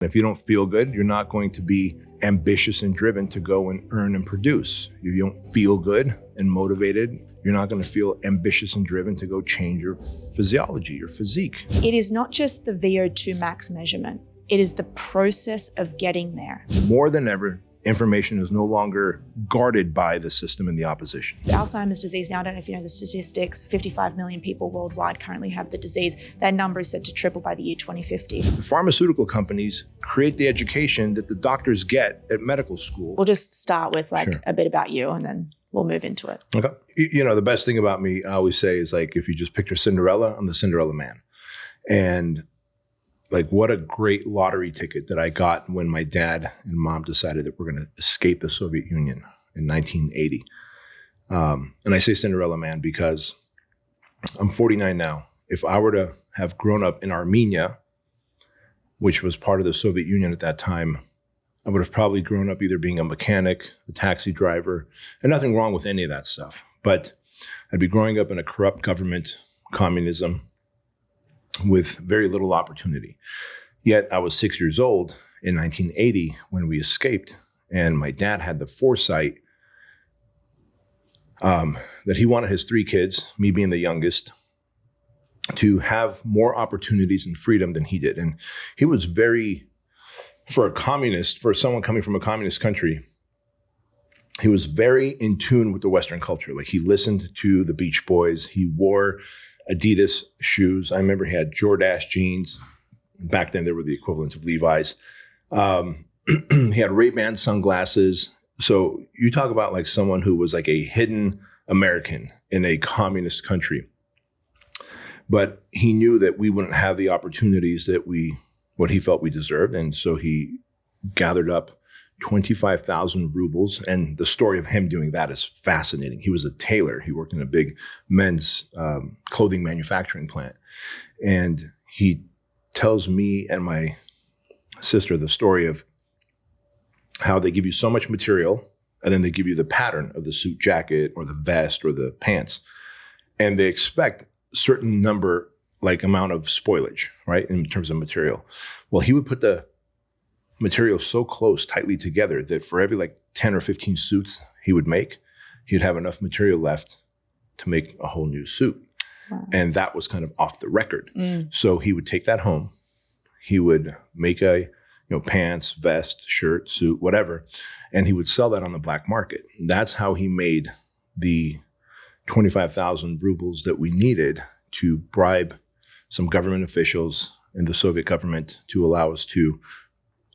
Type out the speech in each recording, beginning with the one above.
If you don't feel good, you're not going to be ambitious and driven to go and earn and produce. If you don't feel good and motivated, you're not going to feel ambitious and driven to go change your physiology, your physique. It is not just the VO2 max measurement. It is the process of getting there. More than ever, information is no longer guarded by the system and the opposition. Alzheimer's disease, now I don't know if you know the statistics, 55 million people worldwide currently have the disease. That number is set to triple by the year 2050. The pharmaceutical companies create the education that the doctors get at medical school. We'll just start with a bit about you and then we'll move into it. Okay. You know, the best thing about me, I always say, is like, if you just picture Cinderella, I'm the Cinderella man. And like, what a great lottery ticket that I got when my dad and mom decided that we're going to escape the Soviet Union in 1980. And I say Cinderella man because I'm 49 now. If I were to have grown up in Armenia, which was part of the Soviet Union at that time, I would have probably grown up either being a mechanic, a taxi driver, and nothing wrong with any of that stuff. But I'd be growing up in a corrupt government, communism, with very little opportunity. Yet I was 6 years old in 1980 when we escaped, and my dad had the foresight that he wanted his 3 kids, me being the youngest, to have more opportunities and freedom than he did. And he was very, for a communist, for someone coming from a communist country, he was very in tune with the Western culture. Like, he listened to the Beach Boys. He wore Adidas shoes. I remember he had Jordache jeans. Back then, they were the equivalent of Levi's. He had Ray-Ban sunglasses. So you talk about like someone who was like a hidden American in a communist country. But he knew that we wouldn't have the opportunities that what he felt we deserved. And so he gathered up 25,000 rubles. And the story of him doing that is fascinating. He was a tailor. He worked in a big men's clothing manufacturing plant. And he tells me and my sister the story of how they give you so much material, and then they give you the pattern of the suit jacket or the vest or the pants. And they expect certain amount of spoilage, right, in terms of material. Well, he would put the material so close, tightly together, that for every 10 or 15 suits he would make, he'd have enough material left to make a whole new suit. Wow. And that was kind of off the record. So he would take that home. He would make pants, vest, shirt, suit, whatever, and he would sell that on the black market. That's how he made the 25,000 rubles that we needed to bribe some government officials in the Soviet government to allow us to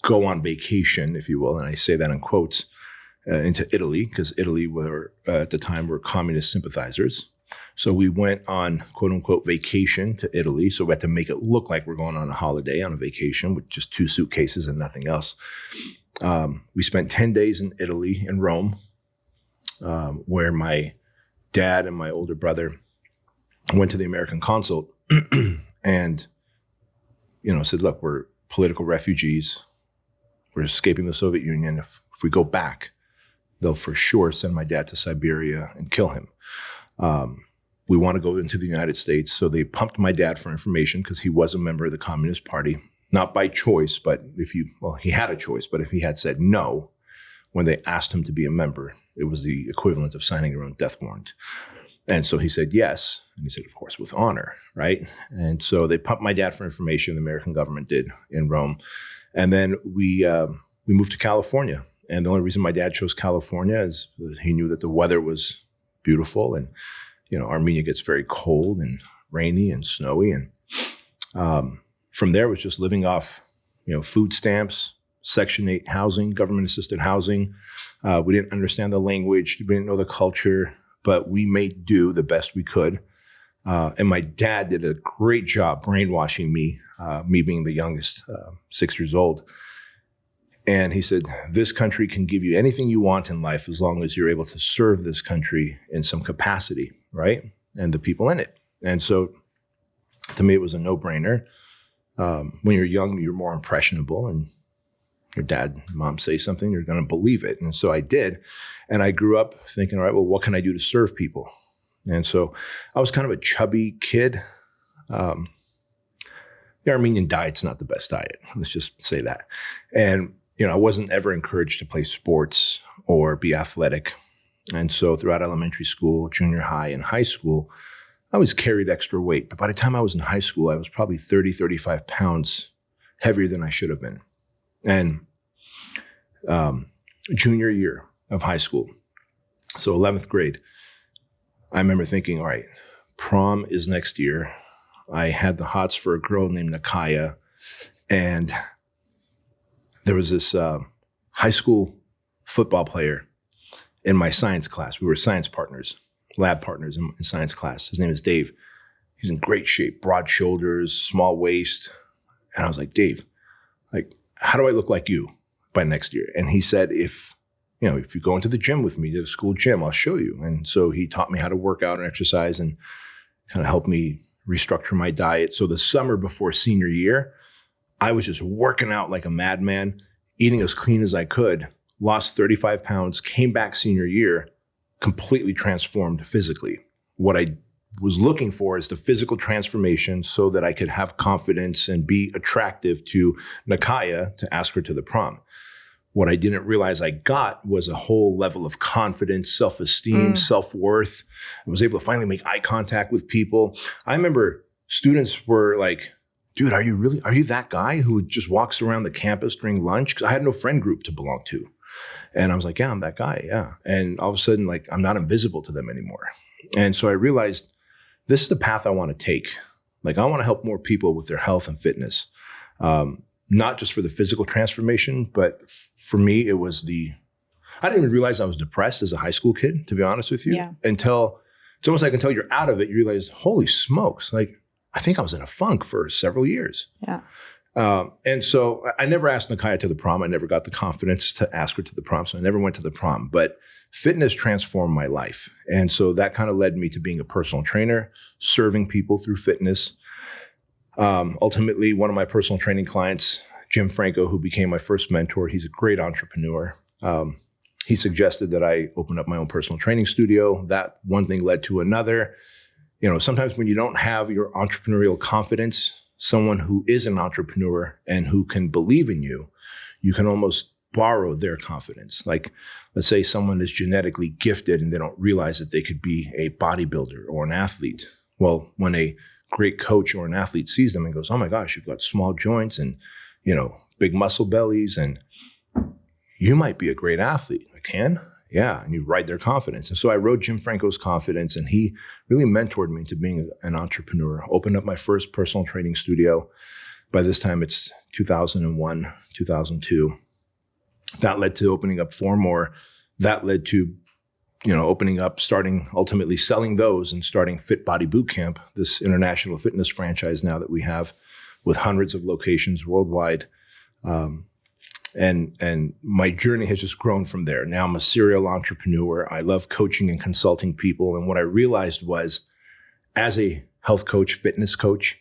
go on vacation, if you will, and I say that in quotes, into Italy, because Italy at the time were communist sympathizers. So we went on, quote unquote, vacation to Italy. So we had to make it look like we're going on a holiday, on a vacation with just 2 suitcases and nothing else. We spent 10 days in Italy, in Rome, where my dad and my older brother went to the American consulate and, said, look, we're political refugees. We're escaping the Soviet Union. If we go back, they'll for sure send my dad to Siberia and kill him. We want to go into the United States. So they pumped my dad for information because he was a member of the Communist Party, not by choice, but he had a choice. But if he had said no, when they asked him to be a member, it was the equivalent of signing your own death warrant. And so he said yes. And he said, of course, with honor, right? And so they pumped my dad for information, the American government did, in Rome. And then we moved to California. And the only reason my dad chose California is that he knew that the weather was beautiful. And, Armenia gets very cold and rainy and snowy. And from there, it was just living off, food stamps, Section 8 housing, government-assisted housing. We didn't understand the language. We didn't know the culture, but we made do the best we could. And my dad did a great job brainwashing me, me being the youngest, 6 years old. And he said, this country can give you anything you want in life as long as you're able to serve this country in some capacity, right? And the people in it. And so to me, it was a no-brainer. When you're young, you're more impressionable, and your dad and mom say something, you're going to believe it. And so I did. And I grew up thinking, all right, well, what can I do to serve people? And so I was kind of a chubby kid. the Armenian diet's not the best diet. Let's just say that. And, I wasn't ever encouraged to play sports or be athletic. And so throughout elementary school, junior high, and high school, I always carried extra weight. But by the time I was in high school, I was probably 30, 35 pounds heavier than I should have been. And junior year of high school, so 11th grade, I remember thinking, all right, prom is next year. I had the hots for a girl named Nicola, and there was this high school football player in my science class. We were science partners, lab partners in science class. His name is Dave. He's in great shape, broad shoulders, small waist. And I was like, Dave, how do I look like you by next year? And he said, if you go into the gym with me, to the school gym, I'll show you. And so he taught me how to work out and exercise and kind of helped me restructure my diet. So the summer before senior year, I was just working out like a madman, eating as clean as I could, lost 35 pounds, came back senior year, completely transformed physically. What I was looking for is the physical transformation so that I could have confidence and be attractive to Nicola to ask her to the prom. What I didn't realize I got was a whole level of confidence, self-esteem, self-worth. I was able to finally make eye contact with people. I remember students were like, dude, are you that guy who just walks around the campus during lunch? Because I had no friend group to belong to. And I was like, yeah, I'm that guy, yeah. And all of a sudden, I'm not invisible to them anymore. And so I realized this is the path I want to take. I want to help more people with their health and fitness. Not just for the physical transformation, but for me, it was I didn't even realize I was depressed as a high school kid, to be honest with you, until it's almost like until you're out of it, you realize, holy smokes, I think I was in a funk for several years. Yeah. And so I never asked Nicola to the prom. I never got the confidence to ask her to the prom. So I never went to the prom, but fitness transformed my life. And so that kind of led me to being a personal trainer, serving people through fitness. Ultimately, one of my personal training clients, Jim Franco, who became my first mentor, he's a great entrepreneur. He suggested that I open up my own personal training studio. That one thing led to another. Sometimes when you don't have your entrepreneurial confidence, someone who is an entrepreneur and who can believe in you, you can almost borrow their confidence. Let's say someone is genetically gifted and they don't realize that they could be a bodybuilder or an athlete. Well, when a great coach or an athlete sees them and goes, oh my gosh, you've got small joints and, big muscle bellies, and you might be a great athlete. I can? Yeah. And you ride their confidence. And so I rode Jim Franco's confidence, and he really mentored me to being an entrepreneur. Opened up my first personal training studio. By this time, it's 2001, 2002. That led to opening up 4 more. That led to, opening up, starting, ultimately selling those and starting Fit Body Bootcamp, this international fitness franchise now that we have with hundreds of locations worldwide. And my journey has just grown from there. Now I'm a serial entrepreneur. I love coaching and consulting people. And what I realized was, as a health coach, fitness coach,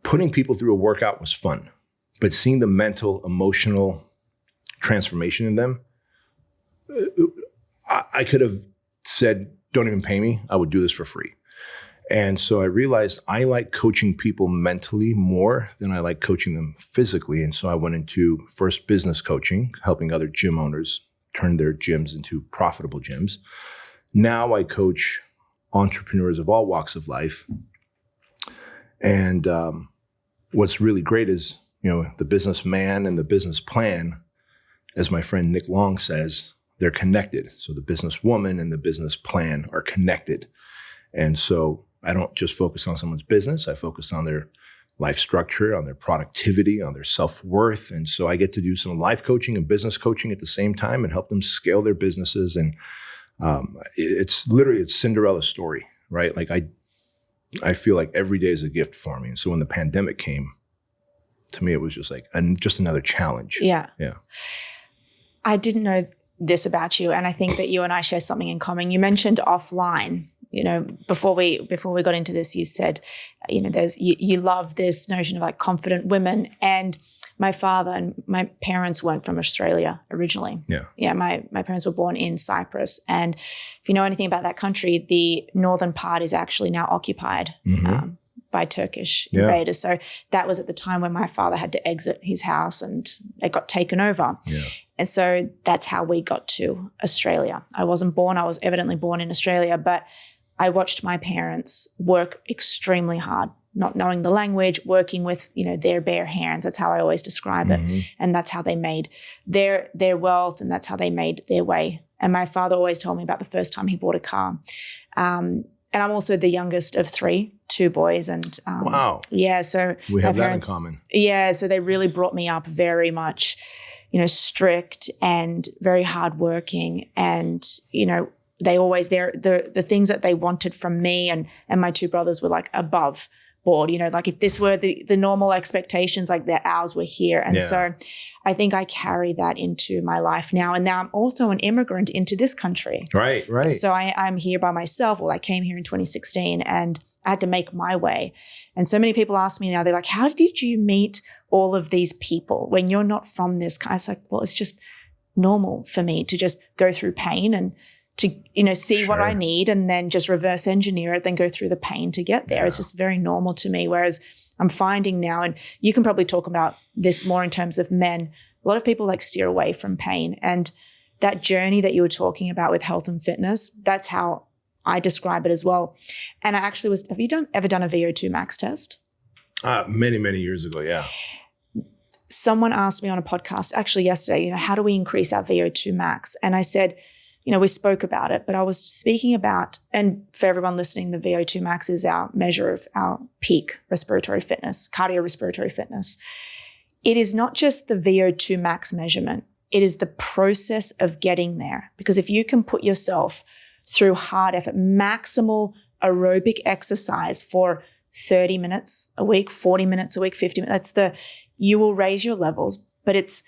putting people through a workout was fun, but seeing the mental, emotional transformation in them, I could have said, don't even pay me. I would do this for free. And so I realized I like coaching people mentally more than I like coaching them physically. And so I went into first business coaching, helping other gym owners turn their gyms into profitable gyms. Now I coach entrepreneurs of all walks of life. And what's really great is, the businessman and the business plan, as my friend Nick Long says, they're connected. So the businesswoman and the business plan are connected. And so I don't just focus on someone's business. I focus on their life structure, on their productivity, on their self-worth. And so I get to do some life coaching and business coaching at the same time and help them scale their businesses. And it's Cinderella's story, right? I feel like every day is a gift for me. And so when the pandemic came, to me, it was just just another challenge. Yeah. Yeah. I didn't know this about you, and I think that you and I share something in common. You mentioned offline. Before we got into this, you said, you love this notion of confident women. And my father and my parents weren't from Australia originally. Yeah. Yeah. My parents were born in Cyprus. And if you know anything about that country, the northern part is actually now occupied by Turkish invaders. So that was at the time when my father had to exit his house and it got taken over. Yeah. And so that's how we got to Australia. I wasn't born. I was evidently born in Australia, but I watched my parents work extremely hard, not knowing the language, working with, their bare hands. That's how I always describe it. And that's how they made their wealth, and that's how they made their way. And my father always told me about the first time he bought a car. And I'm also the youngest of three, two boys. And wow. Yeah, so we have that in common. Yeah, so they really brought me up very much, strict and very hardworking. And, they always, the things that they wanted from me and my two brothers were like above board, like if this were the normal expectations, like ours were here. And so I think I carry that into my life now. And now I'm also an immigrant into this country. Right. So I'm here by myself. Well, I came here in 2016 and I had to make my way. And so many people ask me now, they're like, how did you meet all of these people when you're not from this kind? It's like, well, it's just normal for me to just go through pain and to, see what I need and then just reverse engineer it, then go through the pain to get there. It's just very normal to me. Whereas I'm finding now, and you can probably talk about this more in terms of men, a lot of people steer away from pain. And that journey that you were talking about with health and fitness, that's how I describe it as well. And I actually have you ever done a VO2 max test? Many, many years ago. Yeah. Someone asked me on a podcast actually yesterday, how do we increase our VO2 max? And I said, we spoke about it, but I was speaking about, and for everyone listening, the VO2 max is our measure of our peak respiratory fitness, cardiorespiratory fitness. It is not just the VO2 max measurement. It is the process of getting there. Because if you can put yourself through hard effort, maximal aerobic exercise for 30 minutes a week, 40 minutes a week, 50 minutes, you will raise your levels, but it's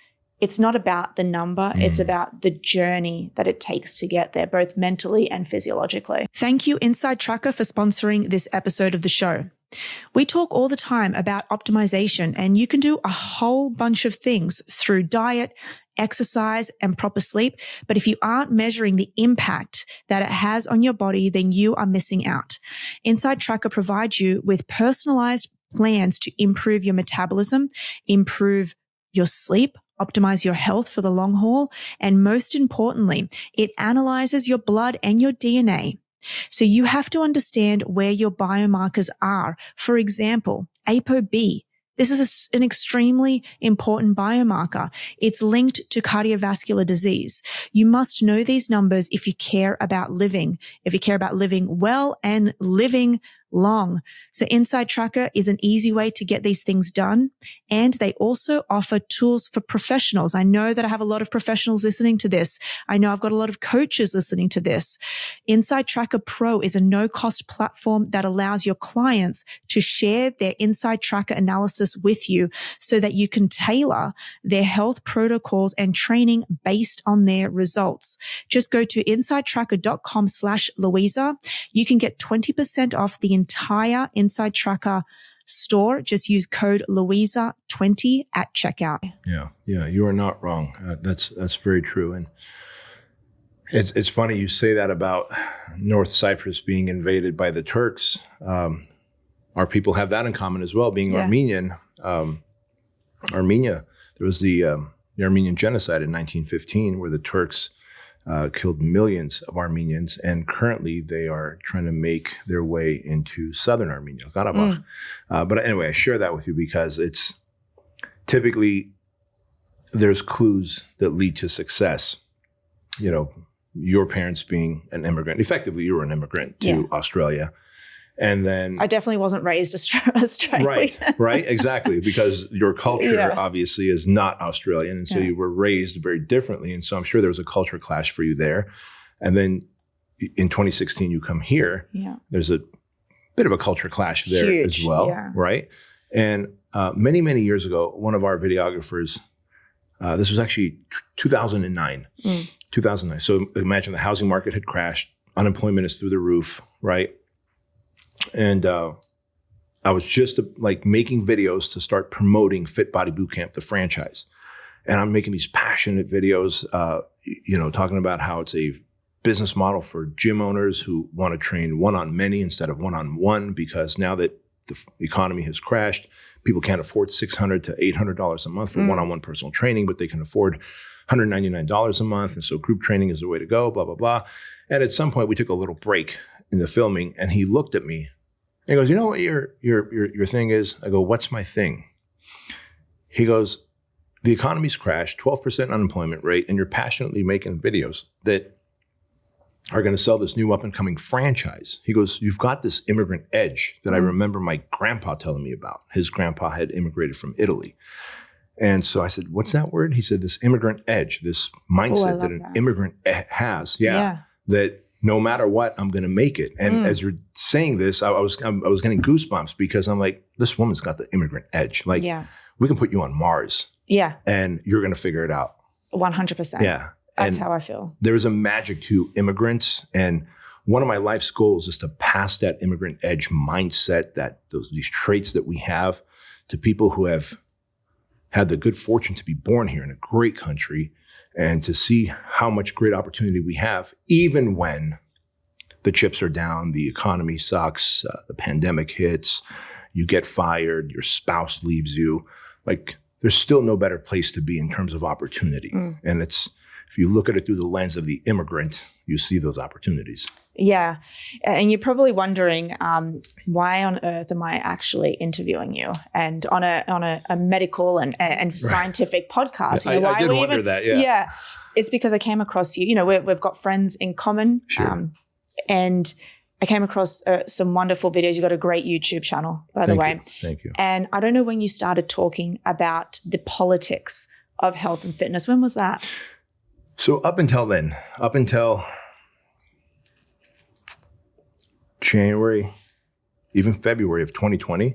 not about the number. It's about the journey that it takes to get there, both mentally and physiologically. Thank you, Inside Tracker, for sponsoring this episode of the show. We talk all the time about optimization, and you can do a whole bunch of things through diet, exercise, and proper sleep. But if you aren't measuring the impact that it has on your body, then you are missing out. Inside Tracker provides you with personalized plans to improve your metabolism, improve your sleep, optimize your health for the long haul, and most importantly, it analyzes your blood and your DNA. So you have to understand where your biomarkers are. For example, ApoB. This is an extremely important biomarker. It's linked to cardiovascular disease. You must know these numbers if you care about living well and living long. So Inside Tracker is an easy way to get these things done. And they also offer tools for professionals. I know that I have a lot of professionals listening to this. I know I've got a lot of coaches listening to this. Inside Tracker Pro is a no-cost platform that allows your clients to share their Inside Tracker analysis with you so that you can tailor their health protocols and training based on their results. Just go to insidetracker.com/Louisa. You can get 20% off the entire Inside Tracker store. Just use code Louisa20 at checkout. Yeah, you are not wrong. That's very true. And it's funny you say that about North Cyprus being invaded by the Turks. Our people have that in common as well, being Armenian. Armenia, there was the Armenian genocide in 1915 where the Turks killed millions of Armenians, and currently they are trying to make their way into southern Armenia, Karabakh. But anyway, I share that with you because it's typically there's clues that lead to success. Your parents being an immigrant, effectively you were an immigrant to Australia. And then I definitely wasn't raised Australian. Right, exactly. Because your culture obviously is not Australian. And so you were raised very differently. And so I'm sure there was a culture clash for you there. And then in 2016, you come here. Yeah. There's a bit of a culture clash there as well. Yeah. Right. And many, many years ago, one of our videographers, this was actually 2009. 2009. So imagine the housing market had crashed. Unemployment is through the roof. Right. And I was just making videos to start promoting Fit Body Bootcamp, the franchise. And I'm making these passionate videos, talking about how it's a business model for gym owners who want to train one-on-many instead of one-on-one, because now that The economy has crashed. People can't afford $600 to $800 a month for one-on-one personal training, but they can afford $199 a month. And so group training is the way to go, blah, blah, blah. And at some point we took a little break in the filming and he looked at me and he goes, you know what your thing is? I go, what's my thing? He goes, the economy's crashed, 12% unemployment rate, and you're passionately making videos that are going to sell this new up-and-coming franchise. He goes, you've got this immigrant edge that I remember my grandpa telling me about. His grandpa had immigrated from Italy. And so I said, what's that word? He said, this immigrant edge, this mindset that an immigrant has. Yeah. That no matter what, I'm going to make it. And as you're saying this, I was getting goosebumps because I'm like, this woman's got the immigrant edge. Like, we can put you on Mars. Yeah. And you're going to figure it out. 100%. Yeah. That's how I feel. There's a magic to immigrants. And one of my life's goals is to pass that immigrant edge mindset, these traits that we have to people who have had the good fortune to be born here in a great country and to see how much great opportunity we have, even when the chips are down, the economy sucks, the pandemic hits, you get fired, your spouse leaves you. Like, there's still no better place to be in terms of opportunity. And if you look at it through the lens of the immigrant, you see those opportunities. Yeah. And you're probably wondering, why on earth am I actually interviewing you? And on a medical and scientific podcast. You know, I did wonder that, yeah. Yeah. It's because I came across you. You know, we've got friends in common. Sure. And I came across some wonderful videos. You've got a great YouTube channel, by the way. Thank you. And I don't know when you started talking about the politics of health and fitness. When was that? So up until January, even February of 2020,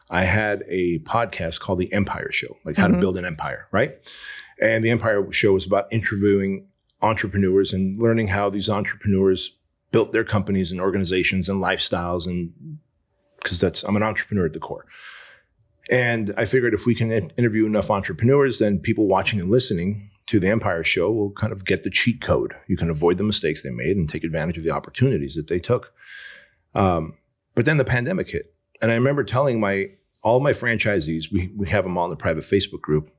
I had a podcast called The Empire Show, like how to build an empire, right? And The Empire Show was about interviewing entrepreneurs and learning how these entrepreneurs built their companies and organizations and lifestyles, and because I'm an entrepreneur at the core. And I figured if we can interview enough entrepreneurs, then people watching and listening to The Empire Show will kind of get the cheat code. You can avoid the mistakes they made and take advantage of the opportunities that they took. But then the pandemic hit. And I remember telling all my franchisees, we have them all in the private Facebook group,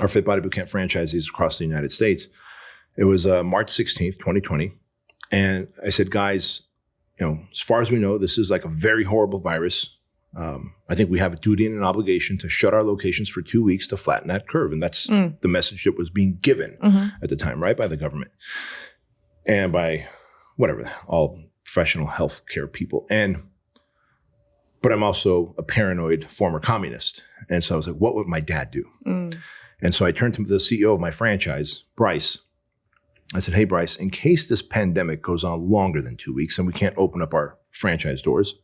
our Fit Body Bootcamp franchisees across the United States. It was March 16th, 2020. And I said, guys, you know, as far as we know, this is like a very horrible virus. I think we have a duty and an obligation to shut our locations for 2 weeks to flatten that curve. And that's the message that was being given at the time, right? By the government and by whatever, all professional healthcare people. But I'm also a paranoid former communist. And so I was like, what would my dad do? And so I turned to the CEO of my franchise, Bryce. I said, hey, Bryce, in case this pandemic goes on longer than 2 weeks and we can't open up our franchise doors,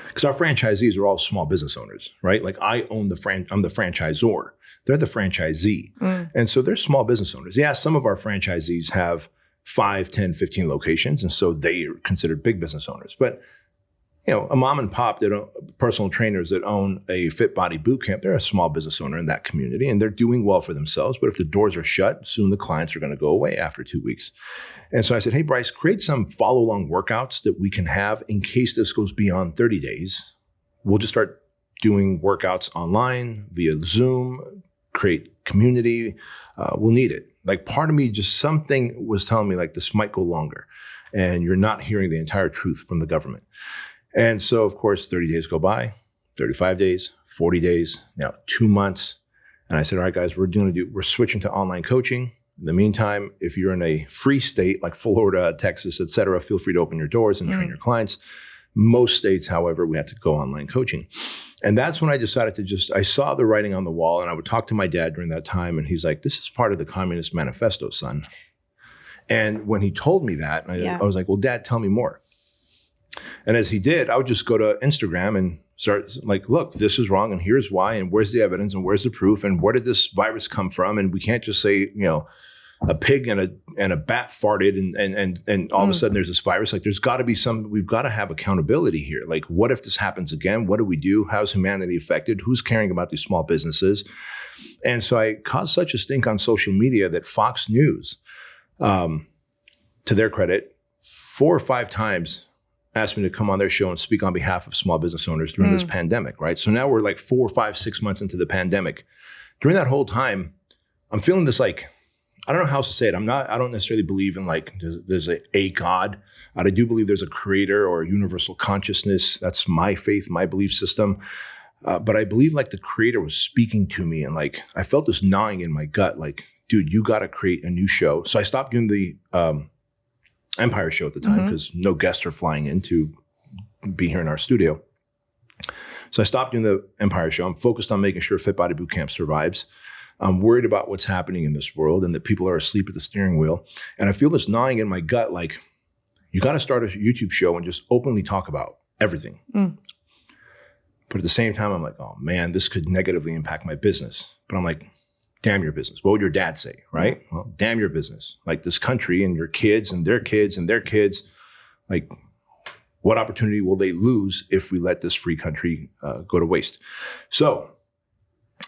because our franchisees are all small business owners, right? Like I'm the franchisor. They're the franchisee. And so they're small business owners. Yeah, some of our franchisees have 5, 10, 15 locations. And so they are considered big business owners. But, you know, a mom and pop personal trainers that own a Fit Body Bootcamp, they're a small business owner in that community and they're doing well for themselves. But if the doors are shut, soon the clients are going to go away after 2 weeks. And so I said, hey, Bryce, create some follow-along workouts that we can have in case this goes beyond 30 days. We'll just start doing workouts online via Zoom, create community. We'll need it. Like part of me, just something was telling me like this might go longer and you're not hearing the entire truth from the government. And so, of course, 30 days go by, 35 days, 40 days, now 2 months. And I said, all right, guys, we're switching to online coaching. In the meantime, if you're in a free state like Florida, Texas, et cetera, feel free to open your doors and train your clients. Most states, however, we had to go online coaching. And that's when I decided I saw the writing on the wall and I would talk to my dad during that time. And he's like, this is part of the Communist Manifesto, son. And when he told me that, I was like, well, Dad, tell me more. And as he did, I would just go to Instagram and start like, look, this is wrong and here's why and where's the evidence and where's the proof and where did this virus come from? And we can't just say, you know, a pig and a bat farted and all of a sudden there's this virus. Like there's got to be we've got to have accountability here. Like what if this happens again? What do we do? How's humanity affected? Who's caring about these small businesses? And so I caused such a stink on social media that Fox News, to their credit, 4 or 5 times asked me to come on their show and speak on behalf of small business owners during this pandemic, right? So now we're like 4, 5, 6 months into the pandemic. During that whole time, I'm feeling this like, I don't know how else to say it. I don't necessarily believe in like, there's a God. I do believe there's a creator or a universal consciousness. That's my faith, my belief system. But I believe like the creator was speaking to me, and like, I felt this gnawing in my gut, like, dude, you got to create a new show. So I stopped doing the Empire show at the time because no guests are flying in to be here in our studio. So I stopped doing the Empire show. I'm focused on making sure Fit Body Bootcamp survives. I'm worried about what's happening in this world and that people are asleep at the steering wheel. And I feel this gnawing in my gut, like, you got to start a YouTube show and just openly talk about everything. But at the same time, I'm like, oh man, this could negatively impact my business. But I'm like, damn your business. What would your dad say, right? Well, damn your business. Like, this country and your kids and their kids and their kids, like, what opportunity will they lose if we let this free country go to waste? So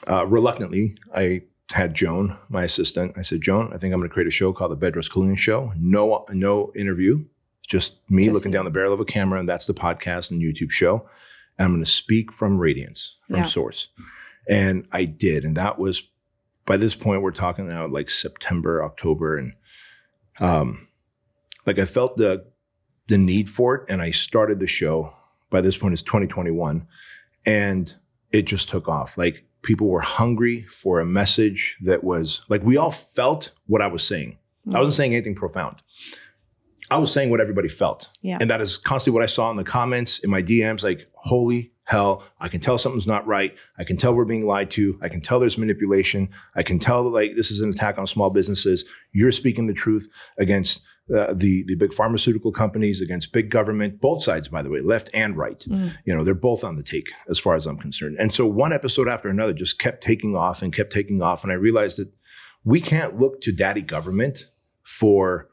reluctantly, I had Joan, my assistant. I said, Joan, I think I'm going to create a show called The Bedros Keuilian Show. No interview, just me looking down the barrel of a camera, and that's the podcast and YouTube show. And I'm going to speak from radiance, from source. And I did. And that was, by this point, we're talking now like September, October. And like, I felt the need for it. And I started the show. By this point, it's 2021. And it just took off. Like, people were hungry for a message that was like, we all felt what I was saying. I wasn't saying anything profound. I was saying what everybody felt. Yeah. And that is constantly what I saw in the comments, in my DMs, like, holy hell, I can tell something's not right. I can tell we're being lied to. I can tell there's manipulation. I can tell that, like, this is an attack on small businesses. You're speaking the truth against the big pharmaceutical companies, against big government, both sides, by the way, left and right. You know, they're both on the take as far as I'm concerned. And so one episode after another just kept taking off and kept taking off. And I realized that we can't look to daddy government for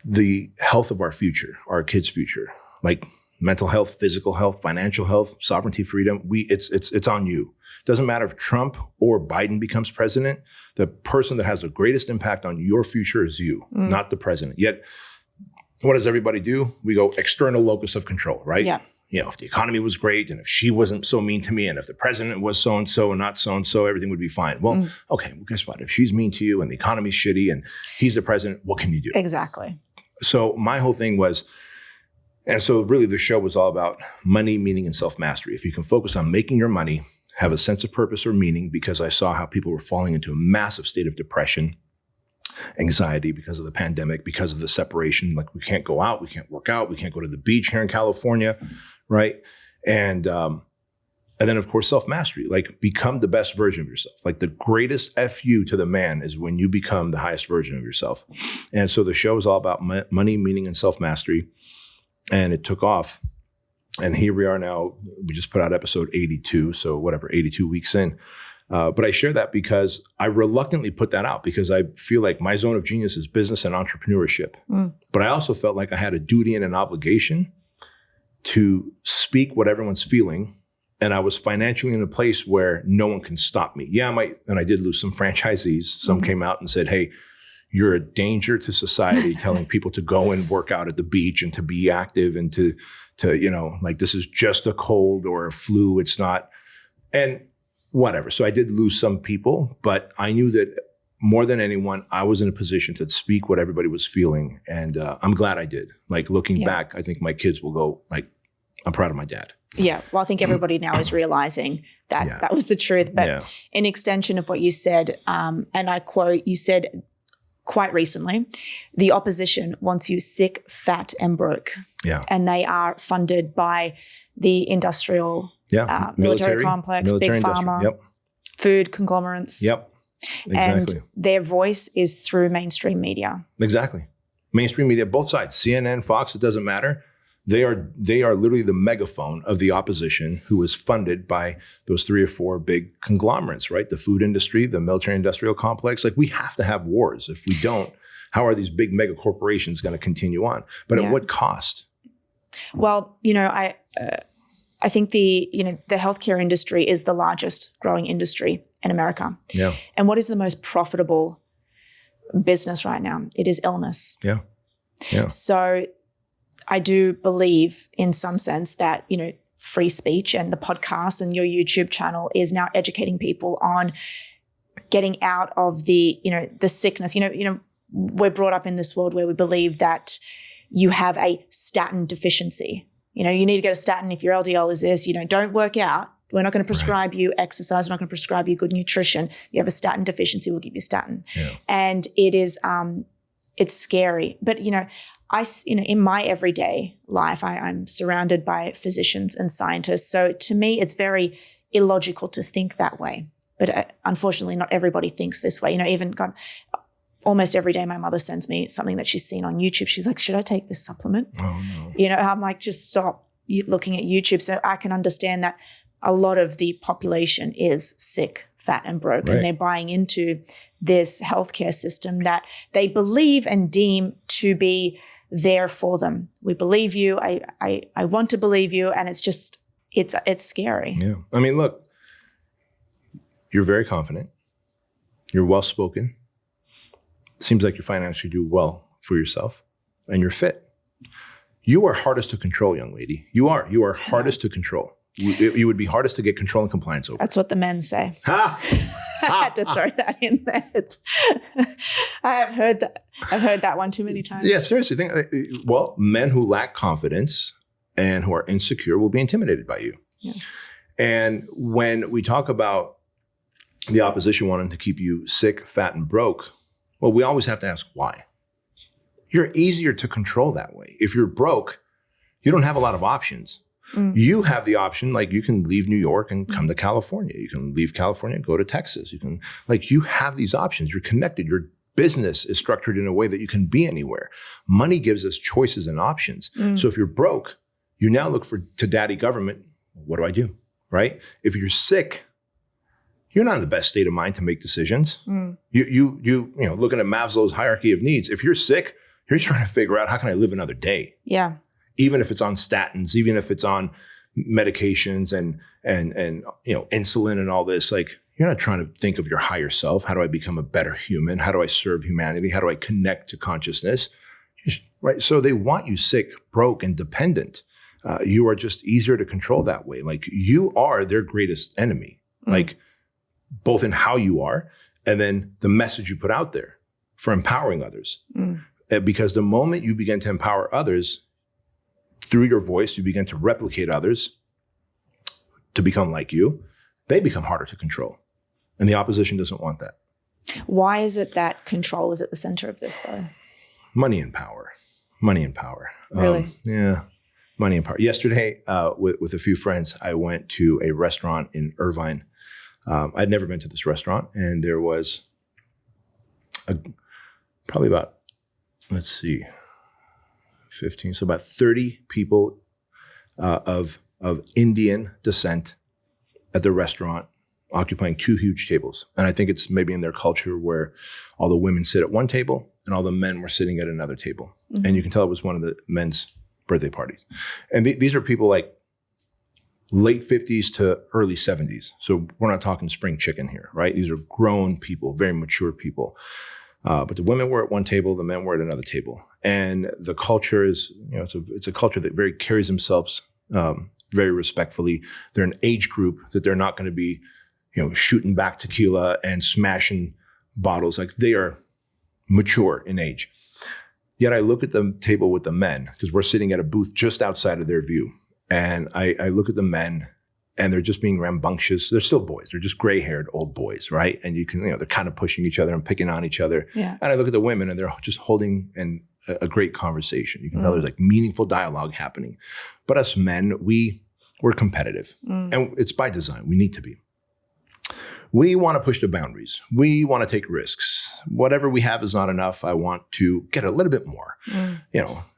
the health of our future, our kids' future, like mental health, physical health, financial health, sovereignty, freedom. It's on you. It doesn't matter if Trump or Biden becomes president. The person that has the greatest impact on your future is you, not the president. Yet, what does everybody do? We go external locus of control, right? Yeah. You know, if the economy was great, and if she wasn't so mean to me, and if the president was so-and-so and not so-and-so, everything would be fine. Well, okay, well, guess what? If she's mean to you and the economy's shitty and he's the president, what can you do? Exactly. So my whole thing was, and so really the show was all about money, meaning, and self-mastery. If you can focus on making your money, have a sense of purpose or meaning, because I saw how people were falling into a massive state of depression, anxiety because of the pandemic, because of the separation. Like, we can't go out, we can't work out, we can't go to the beach here in California, right? And then, of course, self-mastery, like, become the best version of yourself. Like, the greatest FU to the man is when you become the highest version of yourself. And so the show is all about money, meaning, and self-mastery. And it took off. And here we are now. We just put out episode 82. So whatever, 82 weeks in. But I share that because I reluctantly put that out, because I feel like my zone of genius is business and entrepreneurship. But I also felt like I had a duty and an obligation to speak what everyone's feeling. And I was financially in a place where no one can stop me. Yeah, and I did lose some franchisees. Some came out and said, hey, you're a danger to society, telling people to go and work out at the beach and to be active and to you know, like, this is just a cold or a flu. It's not. And whatever. So I did lose some people, but I knew that more than anyone, I was in a position to speak what everybody was feeling. And I'm glad I did. Like, looking back, I think my kids will go, like, I'm proud of my dad. Yeah. Well, I think everybody now is realizing that that was the truth. But in extension of what you said, and I quote, you said quite recently, the opposition wants you sick, fat, and broke. Yeah. And they are funded by the industrial military complex, big pharma, food conglomerates. Yep. Exactly. And their voice is through mainstream media. Exactly. Mainstream media, both sides, CNN, Fox, it doesn't matter. They are literally the megaphone of the opposition, who is funded by those 3 or 4 big conglomerates, right? The food industry, the military industrial complex. Like, we have to have wars. If we don't, how are these big mega corporations going to continue on? But at what cost? Well, you know, I think the healthcare industry is the largest growing industry in America. Yeah. And what is the most profitable business right now? It is illness. Yeah. Yeah. So I do believe in some sense that, free speech and the podcast and your YouTube channel is now educating people on getting out of the sickness. We're brought up in this world where we believe that you have a statin deficiency. You need to get a statin if your LDL is this. Don't work out. We're not going to prescribe you exercise. We're not going to prescribe you good nutrition. You have a statin deficiency, we'll give you statin. Yeah. And it is, it's scary. But, in my everyday life, I'm surrounded by physicians and scientists. So to me, it's very illogical to think that way. But unfortunately, not everybody thinks this way. Almost every day, my mother sends me something that she's seen on YouTube. She's like, should I take this supplement? Oh, no. I'm like, just stop looking at YouTube. So I can understand that a lot of the population is sick, fat, and broke, right. And they're buying into this healthcare system that they believe and deem to be there for them. We believe you. I want to believe you, and it's scary. Yeah. I mean, look, you're very confident. You're well-spoken. Seems like you financially do well for yourself, and you're fit. You are hardest to control, young lady. You are. You are hardest to control. You would be hardest to get control and compliance over. That's what the men say. I had to throw that in there. I have heard that. I've heard that one too many times. Yeah, seriously. Men who lack confidence and who are insecure will be intimidated by you. Yeah. And when we talk about the opposition wanting to keep you sick, fat, and broke, well, we always have to ask why. You're easier to control that way. If you're broke, you don't have a lot of options. You have the option, like you can leave New York and come to California. You can leave California and go to Texas. You have these options. You're connected. Your business is structured in a way that you can be anywhere. Money gives us choices and options. So if you're broke, you now look to daddy government. What do I do? Right? If you're sick, you're not in the best state of mind to make decisions. You looking at Maslow's hierarchy of needs. If you're sick, you're just trying to figure out how can I live another day? Yeah. Even if it's on statins, even if it's on medications and insulin and all this, like you're not trying to think of your higher self. How do I become a better human? How do I serve humanity? How do I connect to consciousness? Right. So they want you sick, broke, and dependent. You are just easier to control that way. Like you are their greatest enemy, like both in how you are and then the message you put out there for empowering others. Because the moment you begin to empower others, through your voice, you begin to replicate others to become like you. They become harder to control. And the opposition doesn't want that. Why is it that control is at the center of this, though? Money and power. Money and power. Really? Yeah. Money and power. Yesterday, with a few friends, I went to a restaurant in Irvine. I'd never been to this restaurant. And there was probably about, 15, so about 30 people of Indian descent at the restaurant, occupying 2 huge tables. And I think it's maybe in their culture where all the women sit at one table and all the men were sitting at another table. And you can tell it was one of the men's birthday parties. And these are people like late 50s to early 70s. So we're not talking spring chicken here, right? These are grown people, very mature people. But the women were at one table, the men were at another table. And the culture is, it's a culture that very carries themselves very respectfully. They're an age group that they're not going to be, shooting back tequila and smashing bottles. Like they are mature in age. Yet I look at the table with the men, because we're sitting at a booth just outside of their view. And I look at the men and they're just being rambunctious. They're still boys. They're just gray-haired old boys, right? And you can, they're kind of pushing each other and picking on each other. Yeah. And I look at the women and they're just holding a great conversation. You can tell there's like meaningful dialogue happening. But us men, we're competitive. And it's by design. We need to be. We want to push the boundaries. We want to take risks. Whatever we have is not enough. I want to get a little bit more.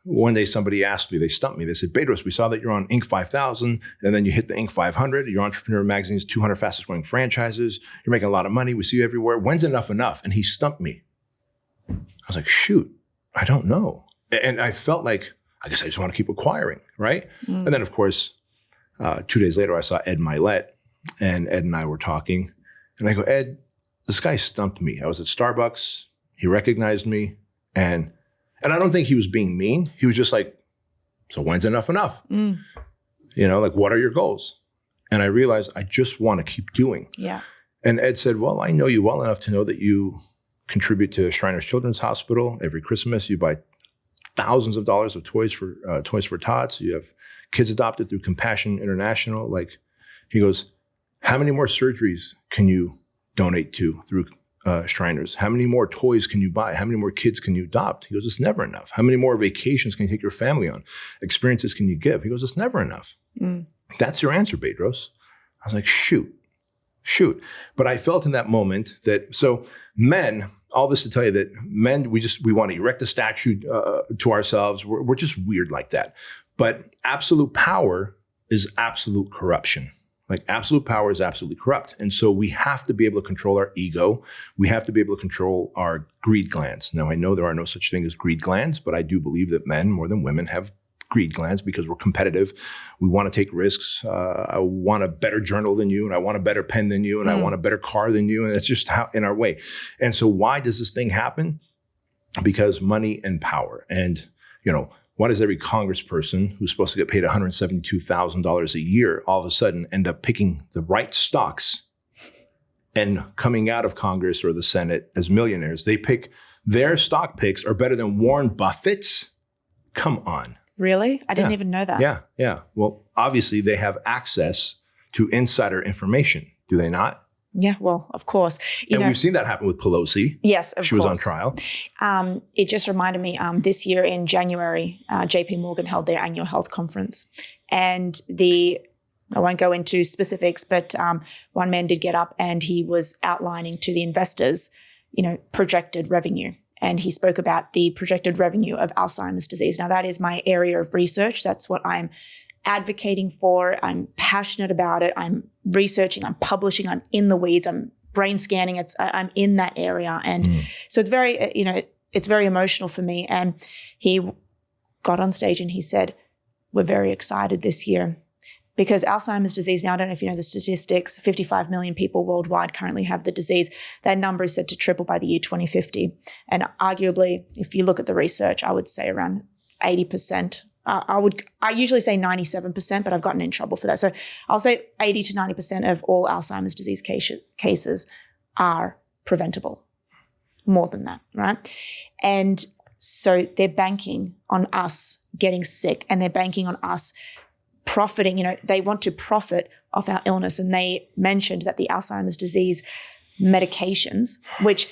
One day somebody asked me, they stumped me. They said, Bedros, we saw that you're on Inc. 5000 and then you hit the Inc. 500. Your Entrepreneur Magazine's 200 fastest growing franchises. You're making a lot of money. We see you everywhere. When's enough? And he stumped me. I was like, shoot, I don't know. And I felt like, I guess I just want to keep acquiring, right? And then of course, 2 days later, I saw Ed Milet and Ed and I were talking. And I go, Ed, this guy stumped me. I was at Starbucks. He recognized me. And I don't think he was being mean. He was just like, So when's enough enough? Like, what are your goals? And I realized I just want to keep doing. Yeah. And Ed said, well, I know you well enough to know that you contribute to Shriners Children's Hospital. Every Christmas, you buy thousands of dollars of toys for tots. You have kids adopted through Compassion International. Like, he goes, how many more surgeries can you donate to through Shriners? How many more toys can you buy? How many more kids can you adopt? He goes, it's never enough. How many more vacations can you take your family on? Experiences can you give? He goes, it's never enough. That's your answer, Bedros. I was like, shoot. But I felt in that moment that, so men, all this to tell you that men, we want to erect a statue to ourselves. We're just weird like that. But absolute power is absolute corruption. Like, absolute power is absolutely corrupt. And so we have to be able to control our ego. We have to be able to control our greed glands. Now, I know there are no such thing as greed glands, but I do believe that men more than women have greed glands because we're competitive. We want to take risks. I want a better journal than you, and I want a better pen than you, and I want a better car than you. And that's just how in our way. And so why does this thing happen? Because money and power. And, why does every congressperson who's supposed to get paid $172,000 a year all of a sudden end up picking the right stocks and coming out of Congress or the Senate as millionaires? They pick their stock picks are better than Warren Buffett's. Come on. Really? I didn't even know that. Yeah. Well, obviously they have access to insider information. Do they not? Yeah, well, of course. We've seen that happen with Pelosi. Yes, of course. She was on trial. It just reminded me, this year in January, JP Morgan held their annual health conference. And I won't go into specifics, but one man did get up and he was outlining to the investors, projected revenue. And he spoke about the projected revenue of Alzheimer's disease. Now, that is my area of research. That's what I'm advocating for. I'm passionate about it. I'm researching, I'm publishing, I'm in the weeds, I'm brain scanning. I'm in that area. And so it's very, it's very emotional for me. And he got on stage and he said, we're very excited this year because Alzheimer's disease, now I don't know if you know the statistics, 55 million people worldwide currently have the disease. That number is set to triple by the year 2050. And arguably, if you look at the research, I would say around 80%. I usually say 97%, but I've gotten in trouble for that. So I'll say 80 to 90% of all Alzheimer's disease cases are preventable. More than that, right? And so they're banking on us getting sick and they're banking on us profiting. They want to profit off our illness. And they mentioned that the Alzheimer's disease medications, which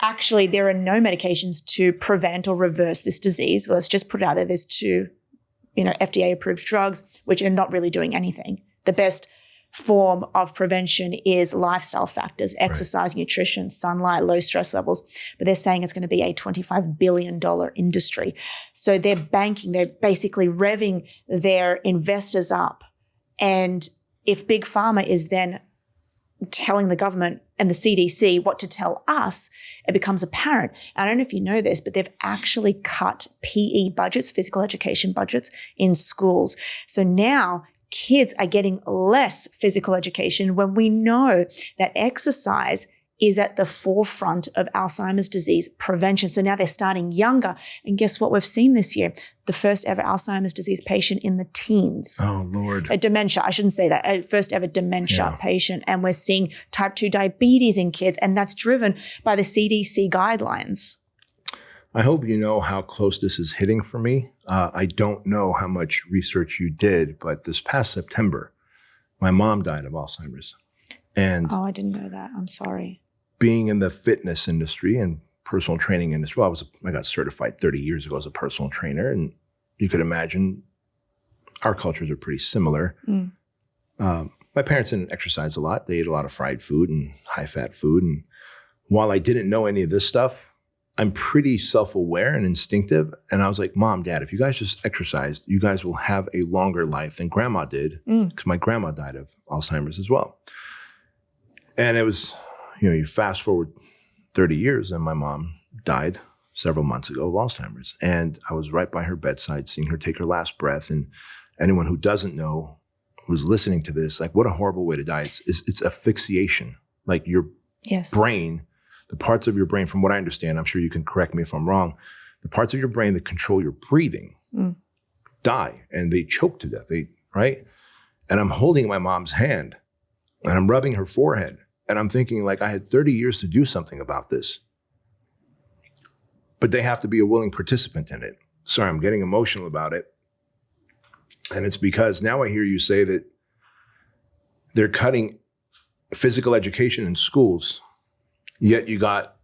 actually there are no medications to prevent or reverse this disease. Well, let's just put it out there. There's two FDA-approved drugs, which are not really doing anything. The best form of prevention is lifestyle factors, exercise, nutrition, sunlight, low stress levels. But they're saying it's going to be a $25 billion industry. So they're basically revving their investors up. And if Big Pharma is then telling the government and the CDC what to tell us, it becomes apparent. I don't know if you know this, but they've actually cut PE budgets, physical education budgets in schools. So now kids are getting less physical education when we know that exercise is at the forefront of Alzheimer's disease prevention. So now they're starting younger. And guess what we've seen this year? The first ever Alzheimer's disease patient in the teens. Oh, Lord. A dementia, I shouldn't say that, a first ever dementia patient. And we're seeing type 2 diabetes in kids. And that's driven by the CDC guidelines. I hope you know how close this is hitting for me. I don't know how much research you did, but this past September, my mom died of Alzheimer's. And oh, I didn't know that. I'm sorry. Being in the fitness industry and personal training industry, I got certified 30 years ago as a personal trainer, and you could imagine our cultures are pretty similar. My parents didn't exercise a lot. They ate a lot of fried food and high-fat food. And while I didn't know any of this stuff, I'm pretty self-aware and instinctive. And I was like, Mom, Dad, if you guys just exercise, you guys will have a longer life than Grandma did, because my grandma died of Alzheimer's as well. And it was, you fast forward 30 years and my mom died several months ago of Alzheimer's. And I was right by her bedside seeing her take her last breath. And anyone who doesn't know, who's listening to this, like, what a horrible way to die. It's asphyxiation. Like your brain, the parts of your brain, from what I understand, I'm sure you can correct me if I'm wrong, the parts of your brain that control your breathing die and they choke to death, right? And I'm holding my mom's hand and I'm rubbing her forehead and I'm thinking like, I had 30 years to do something about this. But they have to be a willing participant in it. Sorry, I'm getting emotional about it. And it's because now I hear you say that they're cutting physical education in schools, yet you got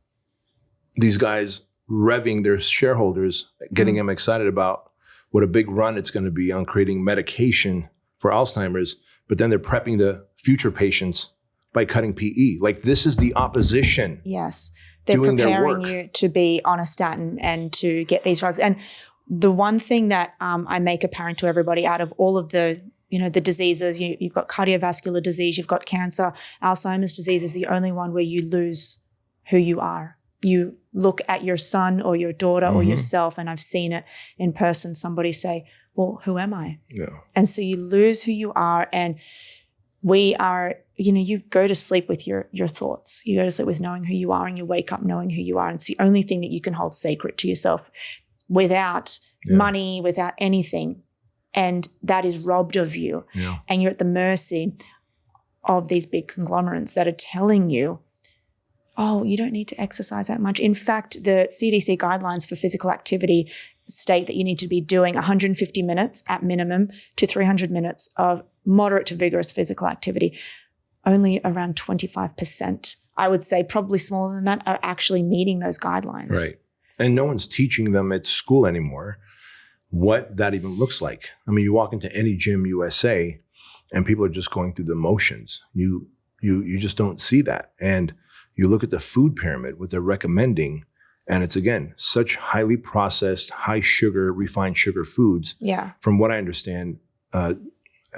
these guys revving their shareholders, getting them excited about what a big run it's going to be on creating medication for Alzheimer's, but then they're prepping the future patients by cutting PE. Like, this is the opposition. Yes. They're preparing you to be on a statin and to get these drugs. And the one thing that I make apparent to everybody out of all of the, the diseases, you've got cardiovascular disease, you've got cancer, Alzheimer's disease is the only one where you lose who you are. You look at your son or your daughter or yourself, and I've seen it in person, somebody say, well, who am I? Yeah. And so you lose who you are, and we are, you go to sleep with your thoughts. You go to sleep with knowing who you are, and you wake up knowing who you are. And it's the only thing that you can hold sacred to yourself without money, without anything. And that is robbed of you. Yeah. And you're at the mercy of these big conglomerates that are telling you, oh, you don't need to exercise that much. In fact, the CDC guidelines for physical activity state that you need to be doing 150 minutes at minimum to 300 minutes of moderate to vigorous physical activity. Only around 25%, I would say probably smaller than that, are actually meeting those guidelines. Right. And no one's teaching them at school anymore what that even looks like. I mean, you walk into any gym USA and people are just going through the motions. You just don't see that. And you look at the food pyramid, what they're recommending, and it's, again, such highly processed, high sugar, refined sugar foods. Yeah. From what I understand, I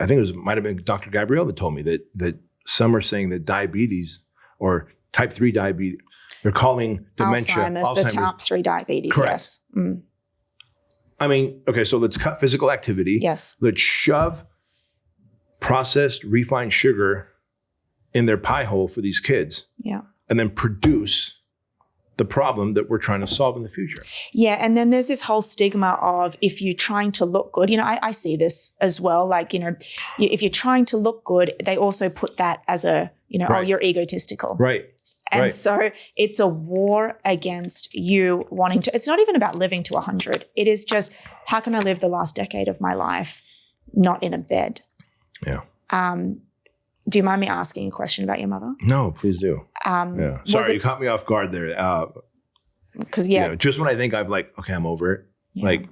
think might have been Dr. Gabrielle that told me that some are saying that diabetes or type 3 diabetes, they're calling dementia Alzheimer's. The type 3 diabetes, correct. Yes. Mm. I mean, okay, so let's cut physical activity. Yes. Let's shove processed, refined sugar in their pie hole for these kids. Yeah. And then produce the problem that we're trying to solve in the future. Yeah. And then there's this whole stigma of if you're trying to look good, I see this as well. Like, if you're trying to look good, they also put that as a, right. Oh, you're egotistical. Right. And right. so it's a war against you wanting to, it's not even about living to 100. It is just, how can I live the last decade of my life not in a bed? Yeah. Do you mind me asking a question about your mother? No, please do. Yeah. Sorry, you caught me off guard there. Because just when I think I've okay, I'm over it. Yeah. Like,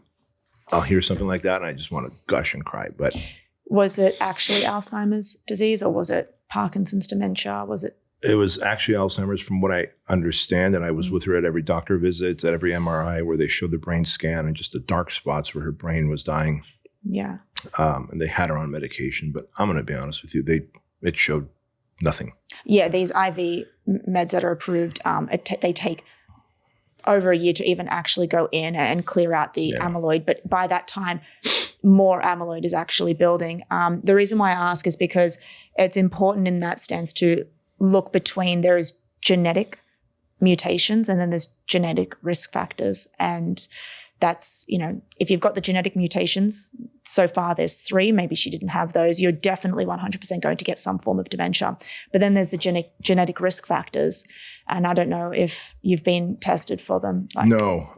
I'll hear something like that and I just want to gush and cry. But was it actually Alzheimer's disease, or was it Parkinson's dementia? Was it? It was actually Alzheimer's, from what I understand. And I was with her at every doctor visit, at every MRI where they showed the brain scan and just the dark spots where her brain was dying. Yeah. And they had her on medication. But I'm going to be honest with you, it showed nothing. Yeah, these IV meds that are approved, they take over a year to even actually go in and clear out the amyloid. But by that time, more amyloid is actually building. The reason why I ask is because it's important in that sense to look between, there is genetic mutations and then there's genetic risk factors. And that's, if you've got the genetic mutations, so far there's 3, maybe she didn't have those, you're definitely 100% going to get some form of dementia. But then there's the genetic risk factors. And I don't know if you've been tested for them. No.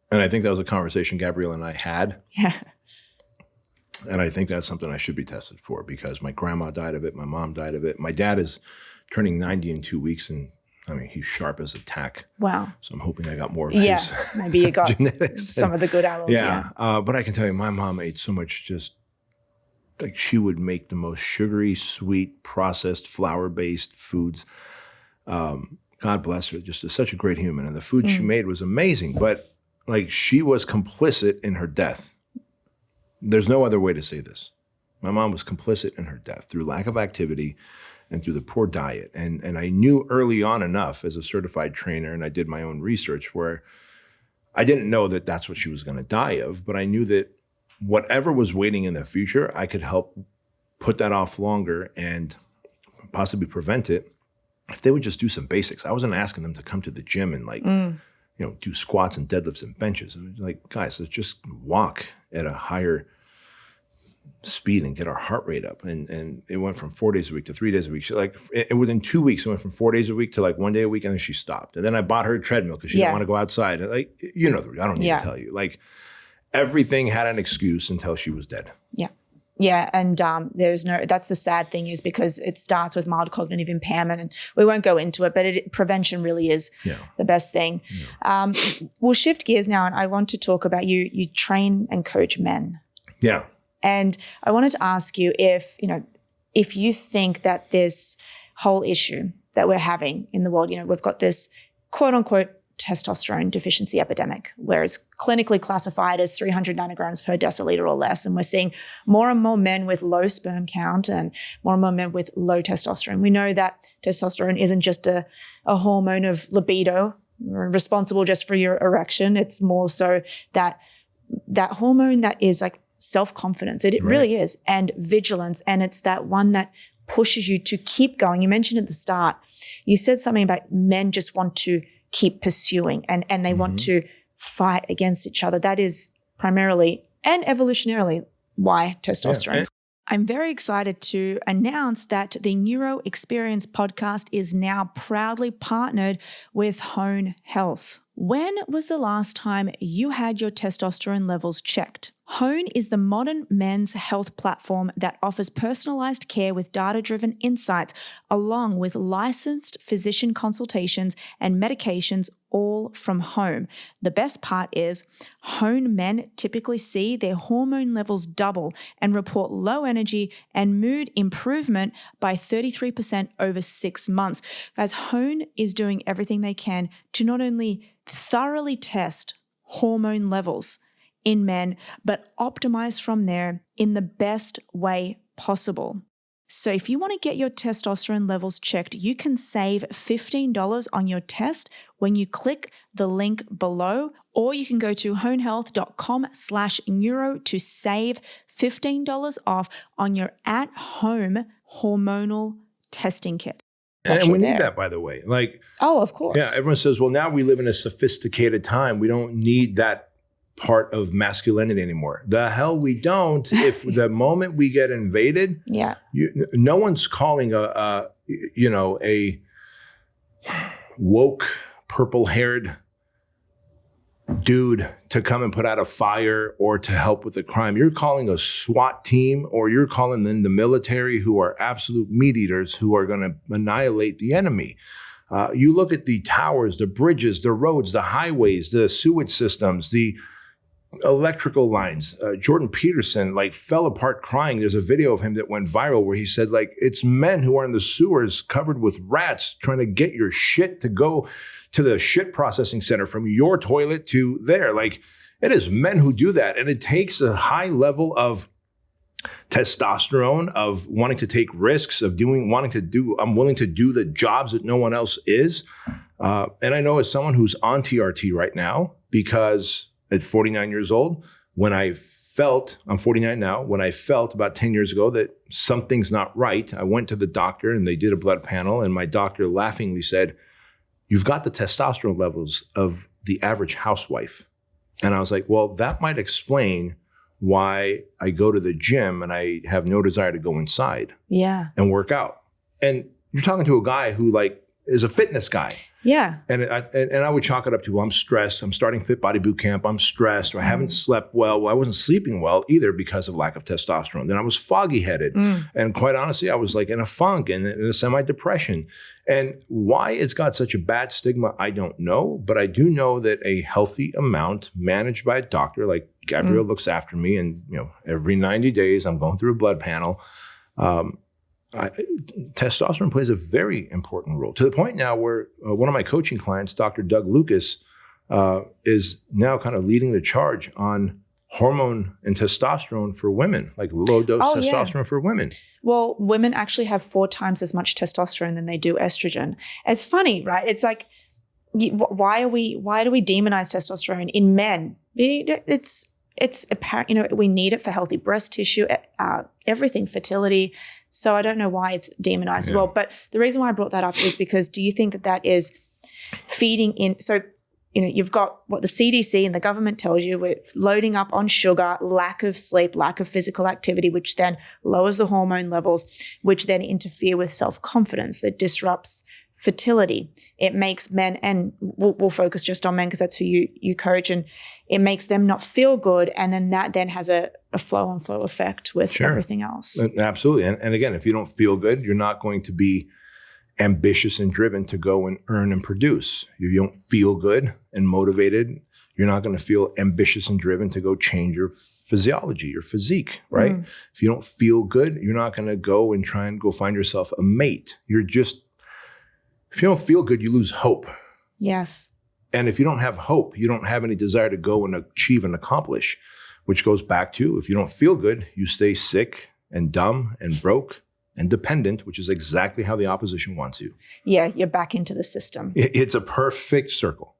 And I think that was a conversation Gabrielle and I had. Yeah. And I think that's something I should be tested for, because my grandma died of it. My mom died of it. My dad is turning 90 in 2 weeks, and he's sharp as a tack. Wow. So I'm hoping I got more of his maybe you got genetics. some of the good alleles. Yeah. But I can tell you, my mom ate so much, she would make the most sugary, sweet, processed, flour-based foods. God bless her, just such a great human. And the food she made was amazing. But she was complicit in her death. There's no other way to say this. My mom was complicit in her death through lack of activity and through the poor diet. And I knew early on enough as a certified trainer, and I did my own research, where I didn't know that that's what she was going to die of, but I knew that whatever was waiting in the future, I could help put that off longer and possibly prevent it if they would just do some basics. I wasn't asking them to come to the gym and do squats and deadlifts and benches. I mean, like, guys, let's just walk at a higher speed and get our heart rate up. And it went from 4 days a week to 3 days a week. She, like, within 2 weeks, it went from 4 days a week to like 1 day a week, and then she stopped. And then I bought her a treadmill because she didn't want to go outside. And like, I don't need to tell you. Like, everything had an excuse until she was dead. Yeah. Yeah. And that's the sad thing, is because it starts with mild cognitive impairment, and we won't go into it, but prevention really is the best thing. Yeah. We'll shift gears now, and I want to talk about you train and coach men. Yeah. And I wanted to ask you if you think that this whole issue that we're having in the world, we've got this quote unquote testosterone deficiency epidemic, where it's clinically classified as 300 nanograms per deciliter or less. And we're seeing more and more men with low sperm count and more men with low testosterone. We know that testosterone isn't just a hormone of libido responsible just for your erection. It's more so that hormone that is like self-confidence. It really is. And vigilance. And it's that one that pushes you to keep going. You mentioned at the start, you said something about men just want to keep pursuing and they want to fight against each other. That is primarily and evolutionarily why testosterone. Yeah. I'm very excited to announce that the Neuro Experience podcast is now proudly partnered with Hone Health. When was the last time you had your testosterone levels checked? Hone is the modern men's health platform that offers personalized care with data-driven insights, along with licensed physician consultations and medications, all from home. The best part is Hone men typically see their hormone levels double and report low energy and mood improvement by 33% over 6 months. Guys, Hone is doing everything they can to not only thoroughly test hormone levels in men, but optimize from there in the best way possible. So if you want to get your testosterone levels checked, you can save $15 on your test when you click the link below, or you can go to honehealth.com/neuro to save $15 off on your at-home hormonal testing kit. And we need that, by the way. Like, oh, of course. Yeah, everyone says, well, now we live in a sophisticated time. We don't need that part of masculinity anymore. The hell we don't. If the moment we get invaded, no one's calling a woke purple-haired dude to come and put out a fire or to help with a crime. You're calling a SWAT team, or you're calling in the military, who are absolute meat eaters who are going to annihilate the enemy. You look at the towers, the bridges, the roads, the highways, the sewage systems, the electrical lines. Jordan Peterson fell apart crying. There's a video of him that went viral where he said, it's men who are in the sewers covered with rats trying to get your shit to go to the shit processing center from your toilet to there. It is men who do that. And it takes a high level of testosterone, of wanting to take risks, of I'm willing to do the jobs that no one else is. And I know as someone who's on TRT right now, because at 49 years old, I'm 49 now, when I felt about 10 years ago that something's not right, I went to the doctor and they did a blood panel, and my doctor laughingly said, "You've got the testosterone levels of the average housewife." And I was like, well, that might explain why I go to the gym and I have no desire to go inside and work out. And you're talking to a guy who is a fitness guy. Yeah. And I would chalk it up to, I'm stressed. I'm starting Fit Body Boot Camp. I'm stressed. Or I haven't slept well. Well, I wasn't sleeping well either because of lack of testosterone. Then I was foggy headed. And quite honestly, I was in a funk and in a semi-depression. And why it's got such a bad stigma, I don't know. But I do know that a healthy amount managed by a doctor, like Gabrielle looks after me, and every 90 days I'm going through a blood panel. Testosterone plays a very important role, to the point now where one of my coaching clients, Dr. Doug Lucas, is now kind of leading the charge on hormone and testosterone for women, low dose testosterone for women. Well, women actually have 4 times as much testosterone than they do estrogen. It's funny, right? It's why do we demonize testosterone in men? It's apparent, we need it for healthy breast tissue, everything, fertility. So I don't know why it's demonized as well. But the reason why I brought that up is because, do you think that is feeding in? So, you've got what the CDC and the government tells you, with loading up on sugar, lack of sleep, lack of physical activity, which then lowers the hormone levels, which then interfere with self-confidence. That disrupts fertility. It makes men, and we'll focus just on men because that's who you coach, and it makes them not feel good. And then that then has a flow-on-flow effect with everything else. Absolutely. And again, if you don't feel good, you're not going to be ambitious and driven to go and earn and produce. If you don't feel good and motivated, you're not going to feel ambitious and driven to go change your physiology, your physique, right? If you don't feel good, you're not going to go and try and go find yourself a mate. If you don't feel good, you lose hope. Yes. And if you don't have hope, you don't have any desire to go and achieve and accomplish, which goes back to, if you don't feel good, you stay sick and dumb and broke and dependent, which is exactly how the opposition wants you. Yeah, you're back into the system. It's a perfect circle.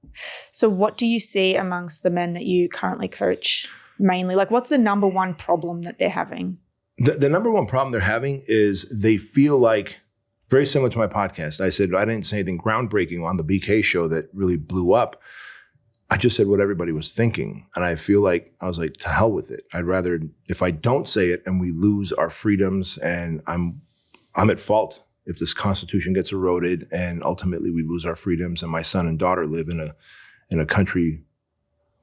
So what do you see amongst the men that you currently coach mainly? Like, what's the number one problem that they're having? The number one problem they're having is they feel like, very similar to my podcast, I said I didn't say anything groundbreaking on the BK show that really blew up. I just said what everybody was thinking. And I feel like, I was like, to hell with it. I'd rather, if I don't say it and we lose our freedoms, and I'm at fault if this Constitution gets eroded and ultimately we lose our freedoms, and my son and daughter live in a country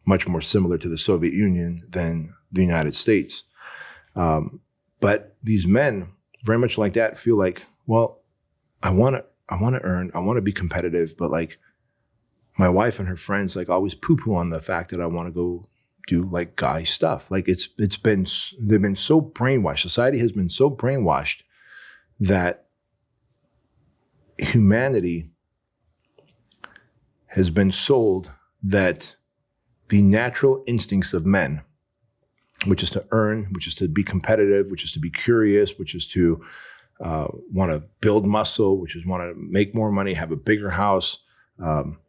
much more similar to the Soviet Union than the United States. But these men, very much like that, feel like, well, I want to earn, I want to be competitive, but like my wife and her friends like always poo-poo on the fact that I want to go do like guy stuff. Like they've been so brainwashed. Society has been so brainwashed that humanity has been sold that the natural instincts of men, which is to earn, which is to be competitive, which is to be curious, which is to want to build muscle, which is want to make more money, have a bigger house,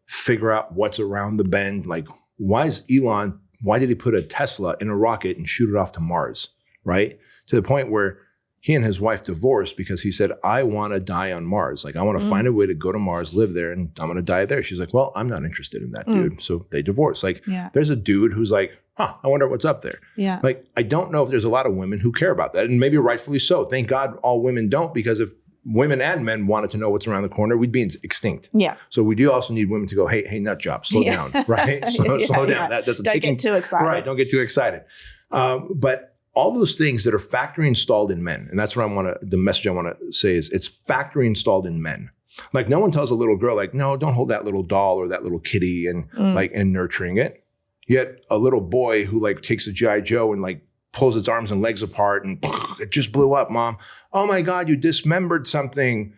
figure out what's around the bend. Like, why did he put a Tesla in a rocket and shoot it off to Mars, right? To the point where he and his wife divorced because he said, I want to die on Mars. Like, I want to find a way to go to Mars, live there, and I'm going to die there. She's like, well, I'm not interested in that, dude. So they divorced. Like, there's a dude who's like, I wonder what's up there. Yeah. Like, I don't know if there's a lot of women who care about that. And maybe rightfully so. Thank God all women don't, because if women and men wanted to know what's around the corner, we'd be extinct. Yeah. So we do also need women to go, hey, nut job, slow down, right? Slow down. That's don't get too excited. Right, don't get too excited. But all those things that are factory installed in men, and that's what the message I want to say is, it's factory installed in men. Like, no one tells a little girl, like, no, don't hold that little doll or that little kitty and and nurturing it. Yet a little boy who like takes a G.I. Joe and like pulls its arms and legs apart and it just blew up, Mom. Oh my God, you dismembered something.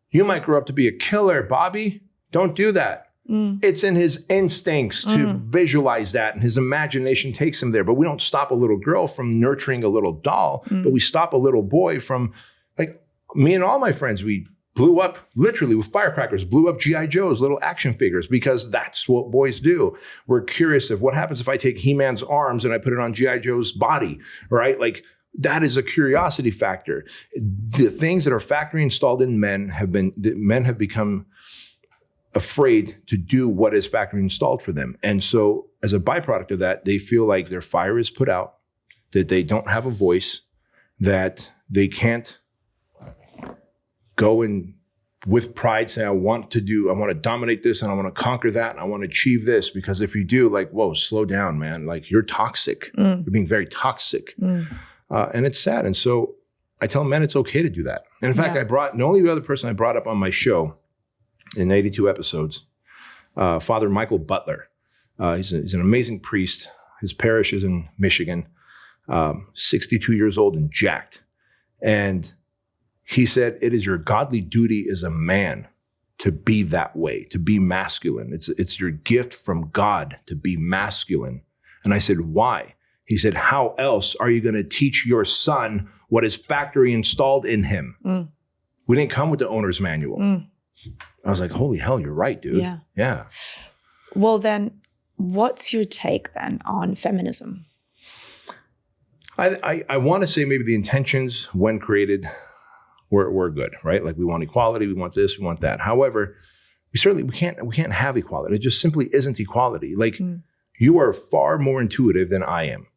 You might grow up to be a killer, Bobby. Don't do that. It's in his instincts to visualize that, and his imagination takes him there. But we don't stop a little girl from nurturing a little doll, but we stop a little boy from, like, me and all my friends, we blew up literally with firecrackers, blew up G.I. Joes, little action figures, because that's what boys do. We're curious of what happens if I take He-Man's arms and I put it on G.I. Joe's body, right? Like, that is a curiosity factor. The things that are factory installed in men have become afraid to do what is factory installed for them. And so as a byproduct of that, they feel like their fire is put out, that they don't have a voice, that they can't go and with pride say, I want to dominate this and I want to conquer that and I want to achieve this. Because if you do, like, whoa, slow down, man. Like, you're toxic. You're being very toxic. And it's sad. And so I tell men it's okay to do that. And in fact, the only other person I brought up on my show in 82 episodes, Father Michael Butler. He's an amazing priest. His parish is in Michigan, 62 years old and jacked. And he said, it is your godly duty as a man to be that way, to be masculine. It's your gift from God to be masculine. And I said, why? He said, how else are you going to teach your son what is factory installed in him? We didn't come with the owner's manual. I was like, holy hell, you're right, dude. Yeah. Well, then what's your take then on feminism? I want to say maybe the intentions when created were good, right? Like, we want equality, we want this, we want that. However, we can't have equality. It just simply isn't equality. Like you are far more intuitive than I am.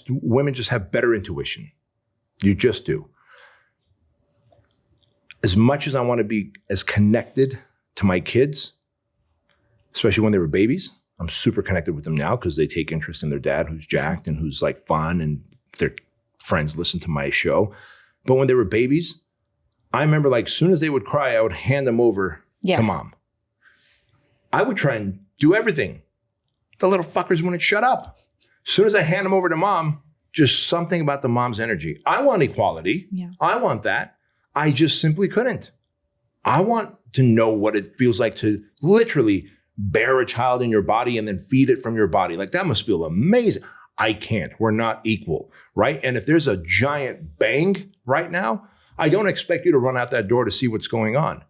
Women just have better intuition. You just do. As much as I want to be as connected to my kids, especially when they were babies, I'm super connected with them now because they take interest in their dad who's jacked and who's like fun and their friends listen to my show. But when they were babies, I remember like as soon as they would cry, I would hand them over to mom. I would try and do everything. The little fuckers wouldn't shut up. As soon as I hand them over to mom, just something about the mom's energy. I want equality. Yeah. I want that. I just simply couldn't. I want to know what it feels like to literally bear a child in your body and then feed it from your body. Like that must feel amazing. I can't. We're not equal, right? And if there's a giant bang right now, I don't expect you to run out that door to see what's going on.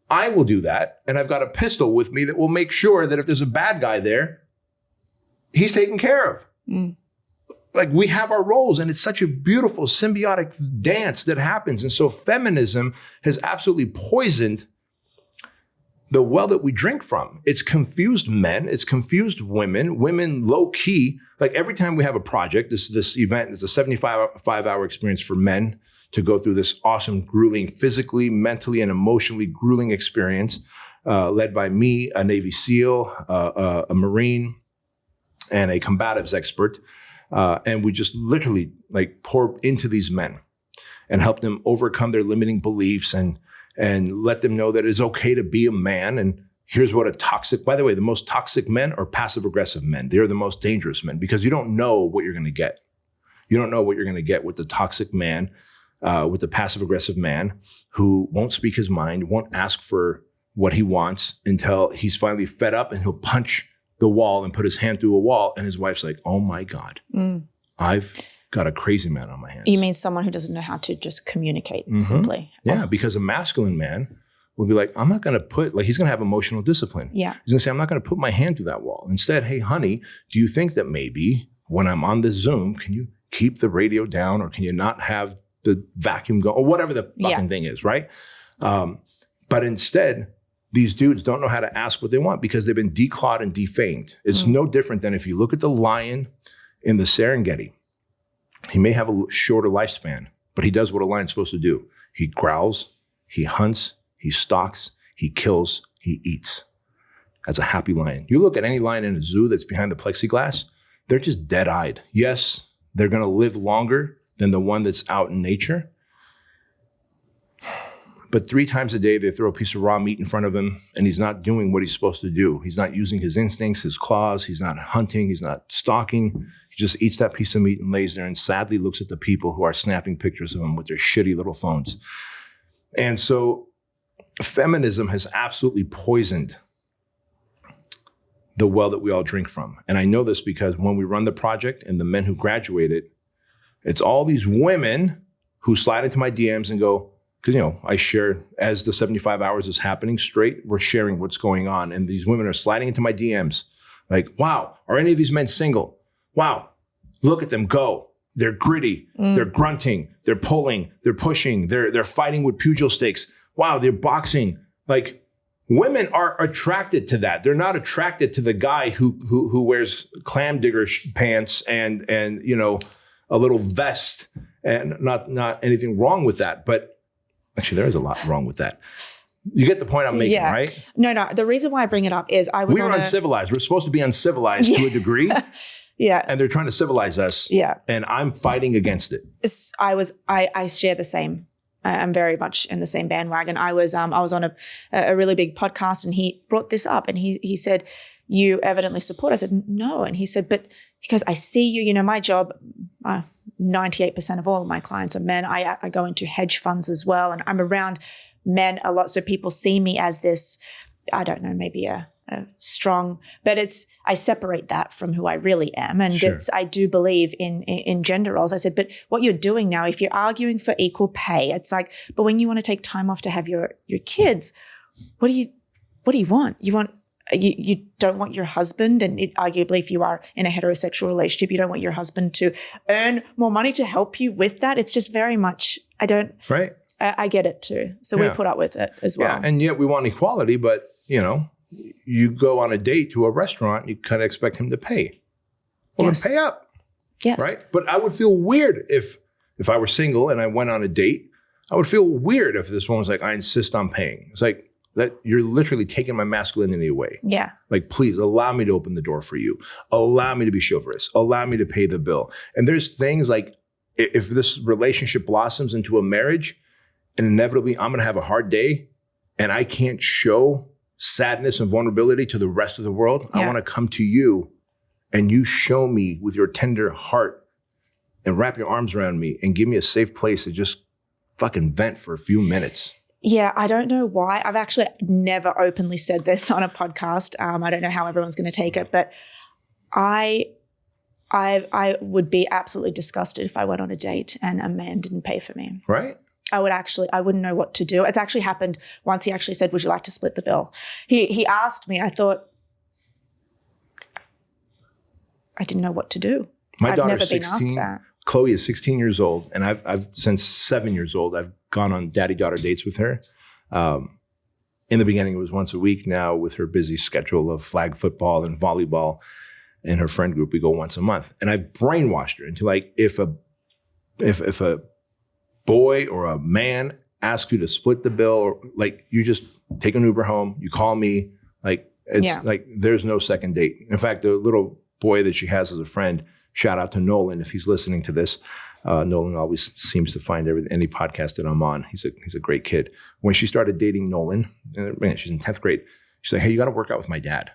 I will do that. And I've got a pistol with me that will make sure that if there's a bad guy there, he's taken care of. Like we have our roles and it's such a beautiful symbiotic dance that happens. And so feminism has absolutely poisoned the well that we drink from. It's confused men. It's confused women. Women low key. Like every time we have a project, this event, it's a 75-hour experience for men to go through this awesome, grueling, physically, mentally, and emotionally grueling experience, led by me, a Navy SEAL, a Marine, and a combatives expert. And we just literally like pour into these men and help them overcome their limiting beliefs and let them know that it's okay to be a man. And here's what by the way, the most toxic men are passive aggressive men. They're the most dangerous men because you don't know what you're going to get. You don't know what you're going to get with the toxic man, with the passive aggressive man who won't speak his mind, won't ask for what he wants until he's finally fed up and he'll punch the wall and put his hand through a wall. And his wife's like, oh my God, I've got a crazy man on my hands. You mean someone who doesn't know how to just communicate simply? Yeah, because a masculine man will be like, I'm not going to he's going to have emotional discipline. Yeah. He's going to say, I'm not going to put my hand through that wall. Instead, hey, honey, do you think that maybe when I'm on this Zoom, can you keep the radio down or can you not have the vacuum go or whatever the fucking thing is, right? But instead, these dudes don't know how to ask what they want because they've been declawed and defamed. It's no different than if you look at the lion in the Serengeti. He may have a shorter lifespan, but he does what a lion's supposed to do. He growls, he hunts, he stalks, he kills, he eats. As a happy lion. You look at any lion in a zoo that's behind the plexiglass, they're just dead-eyed. Yes, they're going to live longer than the one that's out in nature. But 3 times a day, they throw a piece of raw meat in front of him, and he's not doing what he's supposed to do. He's not using his instincts, his claws. He's not hunting. He's not stalking. He just eats that piece of meat and lays there and sadly looks at the people who are snapping pictures of him with their shitty little phones. And so feminism has absolutely poisoned the well that we all drink from. And I know this because when we run the project and the men who graduated, it's all these women who slide into my DMs and go, because, I share as the 75 hours is happening straight, we're sharing what's going on. And these women are sliding into my DMs like, wow, are any of these men single? Wow, look at them go. They're gritty. They're grunting. They're pulling. They're pushing. They're fighting with pugil sticks. Wow, they're boxing. Like women are attracted to that. They're not attracted to the guy who wears clam digger pants and a little vest and not anything wrong with that. But actually, there is a lot wrong with that. You get the point I'm making, right? No. The reason why I bring it up is we're uncivilized. We're supposed to be uncivilized to a degree. Yeah. And they're trying to civilize us. Yeah. And I'm fighting against it. I share the same. I'm very much in the same bandwagon. I was on a really big podcast and he brought this up and he said, you evidently support. I said, no. And he said, but because I see you, my job, 98% of all of my clients are men. I go into hedge funds as well. And I'm around men a lot. So people see me as this, I don't know, maybe a strong, but I separate that from who I really am. And I do believe in gender roles. I said, but what you're doing now, if you're arguing for equal pay, it's like, but when you want to take time off to have your kids, what do you want? You don't want your husband, and arguably if you are in a heterosexual relationship, you don't want your husband to earn more money to help you with that. It's just very much, Right. I get it too. So we put up with it as well. Yeah, and yet we want equality, but you go on a date to a restaurant, you kind of expect him to pay. Well, then pay up. Yes. Right? But I would feel weird if I were single and I went on a date. I would feel weird if this woman was like, I insist on paying. It's like, that you're literally taking my masculinity away. Yeah. Like, please allow me to open the door for you. Allow me to be chivalrous. Allow me to pay the bill. And there's things like, if this relationship blossoms into a marriage, and inevitably I'm going to have a hard day and I can't show sadness and vulnerability to the rest of the world, I want to come to you and you show me with your tender heart and wrap your arms around me and give me a safe place to just fucking vent for a few minutes. Yeah, I don't know why. I've actually never openly said this on a podcast. I don't know how everyone's going to take it, but I would be absolutely disgusted if I went on a date and a man didn't pay for me. Right. I wouldn't know what to do. It's actually happened once. He actually said, would you like to split the bill? He asked me, I thought, I didn't know what to do. My I've daughter's never been 16. asked that. Chloe is 16 years old, and I've since 7 years old, I've gone on daddy-daughter dates with her. In the beginning, it was once a week. Now, with her busy schedule of flag football and volleyball and her friend group, we go once a month. And I've brainwashed her into like, if a boy or a man asks you to split the bill, or like, you just take an Uber home, you call me, like, it's like there's no second date. In fact, the little boy that she has as a friend, shout out to Nolan if he's listening to this. Nolan always seems to find any podcast that I'm on. He's a great kid. When she started dating Nolan, she's in 10th grade, she's like, hey, you got to work out with my dad.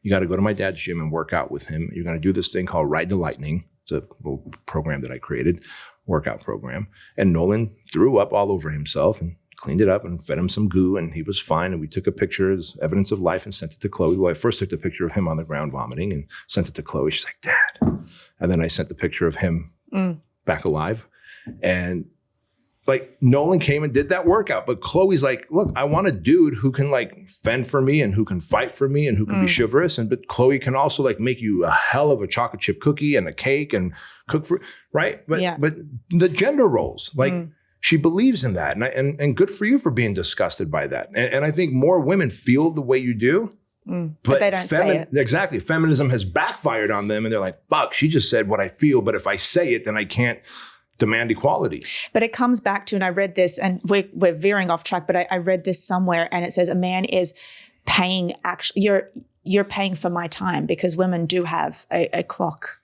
You got to go to my dad's gym and work out with him. You're going to do this thing called Ride the Lightning. It's a little program that I created, workout program. And Nolan threw up all over himself and cleaned it up and fed him some goo, and he was fine. And we took a picture as evidence of life and sent it to Chloe. Well, I first took the picture of him on the ground vomiting and sent it to Chloe. She's like, Dad. And then I sent the picture of him back alive. And like, Nolan came and did that workout. But Chloe's like, look, I want a dude who can like fend for me and who can fight for me and who can be chivalrous. But Chloe can also like make you a hell of a chocolate chip cookie and a cake and cook for, right? But the gender roles, like, she believes in that. And good for you for being disgusted by that. And I think more women feel the way you do. But they don't say it. Exactly. Feminism has backfired on them and they're like, fuck, she just said what I feel. But if I say it, then I can't demand equality. But it comes back to, and I read this, and we're veering off track, but I read this somewhere, and it says a man is paying, actually, you're paying for my time, because women do have a clock.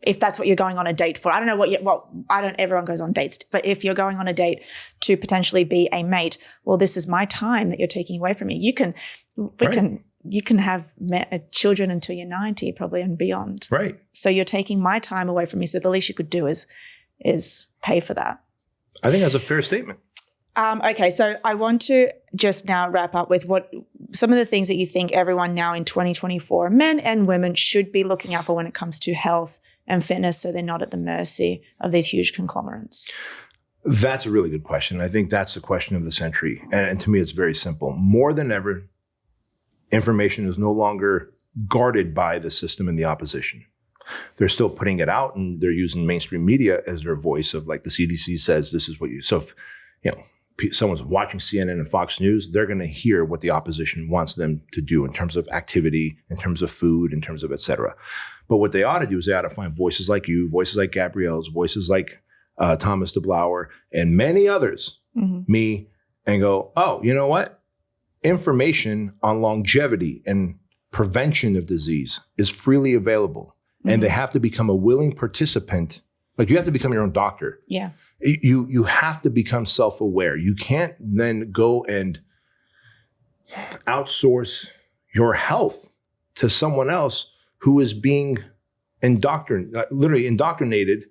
If that's what you're going on a date for. I don't know everyone goes on dates, but if you're going on a date to potentially be a mate, well, this is my time that you're taking away from me. You can have children until you're 90 probably and beyond. Right. So you're taking my time away from me. So the least you could do is pay for that. I think that's a fair statement. Okay, so I want to just now wrap up with what some of the things that you think everyone now in 2024, men and women, should be looking out for when it comes to health and fitness, so they're not at the mercy of these huge conglomerates. That's a really good question. I think that's the question of the century. And to me, it's very simple. More than ever, information is no longer guarded by the system and the opposition. They're still putting it out, and they're using mainstream media as their voice of, like, the CDC says this is what you. So if someone's watching CNN and Fox News, they're going to hear what the opposition wants them to do in terms of activity, in terms of food, in terms of et cetera. But what they ought to do is they ought to find voices like you, voices like Gabrielle's, voices like Thomas DeBlauer, and many others, me, and go, oh, you know what? Information on longevity and prevention of disease is freely available. And they have to become a willing participant. Like, you have to become your own doctor. Yeah. You have to become self-aware. You can't then go and outsource your health to someone else who is being literally indoctrinated.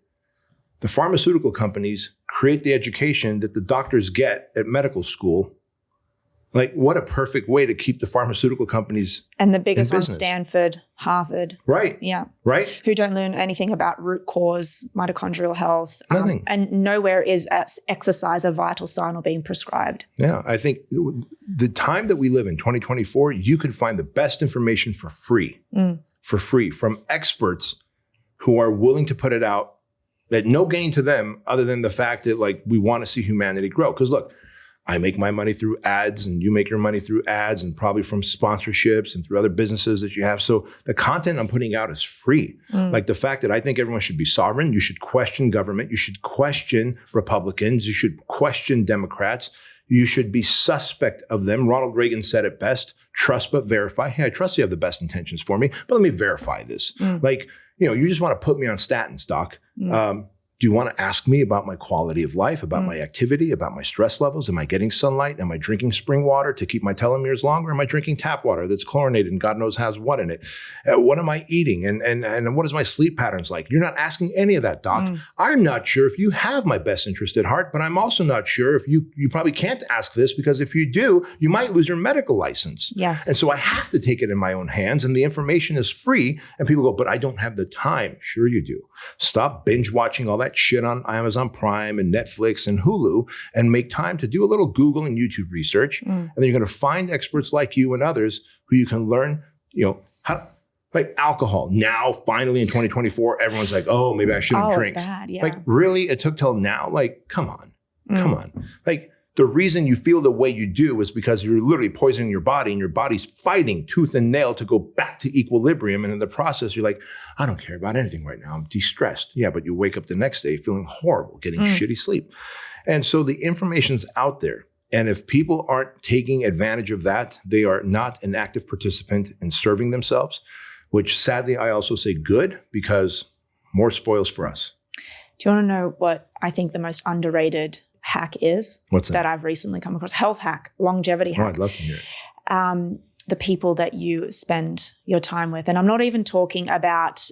The pharmaceutical companies create the education that the doctors get at medical school. Like, what a perfect way to keep the pharmaceutical companies and the biggest ones, Stanford, Harvard. Right. Yeah. Right. Who don't learn anything about root cause, mitochondrial health. Nothing. And nowhere is exercise a vital sign or being prescribed. Yeah. I think the time that we live in, 2024, you can find the best information for free from experts who are willing to put it out At no gain to them other than the fact that like we want to see humanity grow. Because look, I make my money through ads and you make your money through ads and probably from sponsorships and through other businesses that you have. So the content I'm putting out is free. Like the fact that I think everyone should be sovereign. You should question government. You should question Republicans. You should question Democrats. You should be suspect of them. Ronald Reagan said it best, trust but verify. Hey, I trust you have the best intentions for me, but let me verify this. Like, you just want to put me on statins, doc. Do you want to ask me about my quality of life, about my activity, about my stress levels? Am I getting sunlight? Am I drinking spring water to keep my telomeres longer? Am I drinking tap water that's chlorinated and God knows has what in it? What am I eating? And what is my sleep patterns like? You're not asking any of that, doc. I'm not sure if you have my best interest at heart, but I'm also not sure if you probably can't ask this because if you do, you might lose your medical license. Yes. And so I have to take it in my own hands and the information is free. And people go, but I don't have the time. Sure you do. Stop binge watching all that shit on Amazon Prime and Netflix and Hulu and make time to do a little Google and YouTube research. And then you're going to find experts like you and others who you can learn, how, like alcohol. Now, finally in 2024, everyone's like, oh, maybe I shouldn't drink. It's bad, yeah. Like really, it took till now? Like, come on. Like the reason you feel the way you do is because you're literally poisoning your body and your body's fighting tooth and nail to go back to equilibrium. And in the process, you're like, I don't care about anything right now. I'm de-stressed. Yeah, but you wake up the next day feeling horrible, getting shitty sleep. And so the information's out there. And if people aren't taking advantage of that, they are not an active participant in serving themselves, which sadly, I also say good because more spoils for us. Do you want to know what I think the most underrated hack is? What's that? I've recently come across? Health hack, longevity hack. Oh, I'd love to hear it. The people that you spend your time with. And I'm not even talking about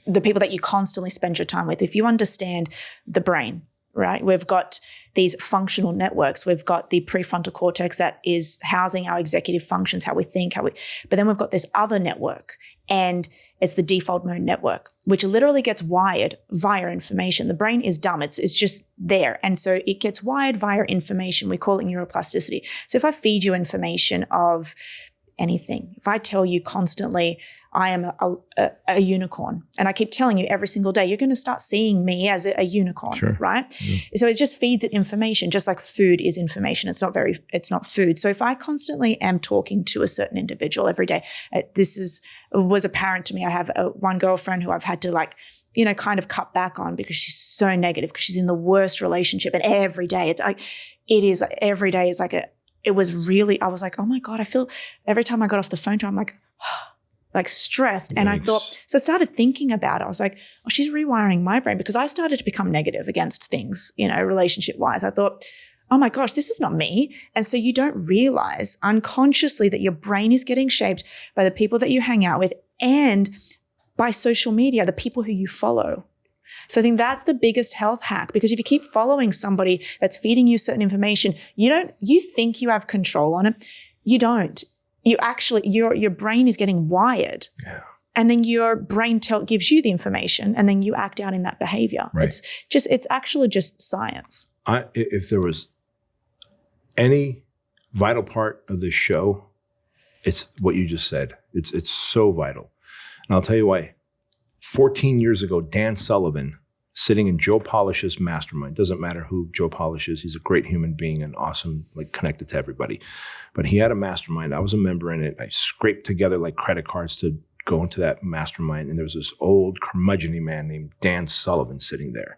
the people that you constantly spend your time with. If you understand the brain, right? We've got these functional networks. We've got the prefrontal cortex that is housing our executive functions, how we think, but then we've got this other network and it's the default mode network, which literally gets wired via information. The brain is dumb. It's just there. And so it gets wired via information. We call it neuroplasticity. So if I feed you information of anything, if I tell you constantly, I am a unicorn, and I keep telling you every single day, you're going to start seeing me as a unicorn, right? So it just feeds it information, just like food is information. It's not food. So if I constantly am talking to a certain individual every day, was apparent to me. I have one girlfriend who I've had to kind of cut back on because she's so negative, because she's in the worst relationship, and every day it was really, I was like, oh my God, I feel every time I got off the phone to her, I'm like stressed. And I thought, so I started thinking about it. I was like, oh, she's rewiring my brain, because I started to become negative against things, relationship wise. I thought, oh my gosh, this is not me. And so you don't realize unconsciously that your brain is getting shaped by the people that you hang out with and by social media, the people who you follow. So I think that's the biggest health hack, because if you keep following somebody that's feeding you certain information, you think you have control on it. You don't. You actually, your brain is getting wired. Yeah. And then your brain gives you the information, and then you act out in that behavior. Right. It's actually just science. If there was any vital part of this show, it's what you just said. It's so vital. And I'll tell you why. 14 years ago, Dan Sullivan, sitting in Joe Polish's mastermind. Doesn't matter who Joe Polish is. He's a great human being and awesome, connected to everybody. But he had a mastermind. I was a member in it. I scraped together credit cards to go into that mastermind. And there was this old curmudgeon-y man named Dan Sullivan sitting there.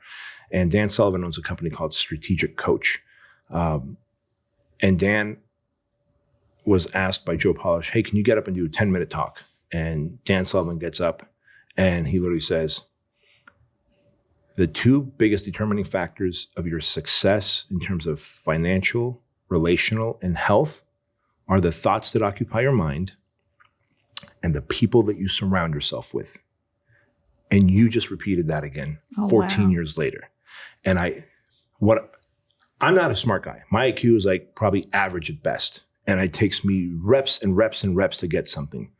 And Dan Sullivan owns a company called Strategic Coach. And Dan was asked by Joe Polish, hey, can you get up and do a 10-minute talk? And Dan Sullivan gets up and he literally says, the two biggest determining factors of your success in terms of financial, relational, and health are the thoughts that occupy your mind and the people that you surround yourself with. And you just repeated that again 14 years later. And I'm not a smart guy. My IQ is probably average at best. And it takes me reps and reps and reps to get something.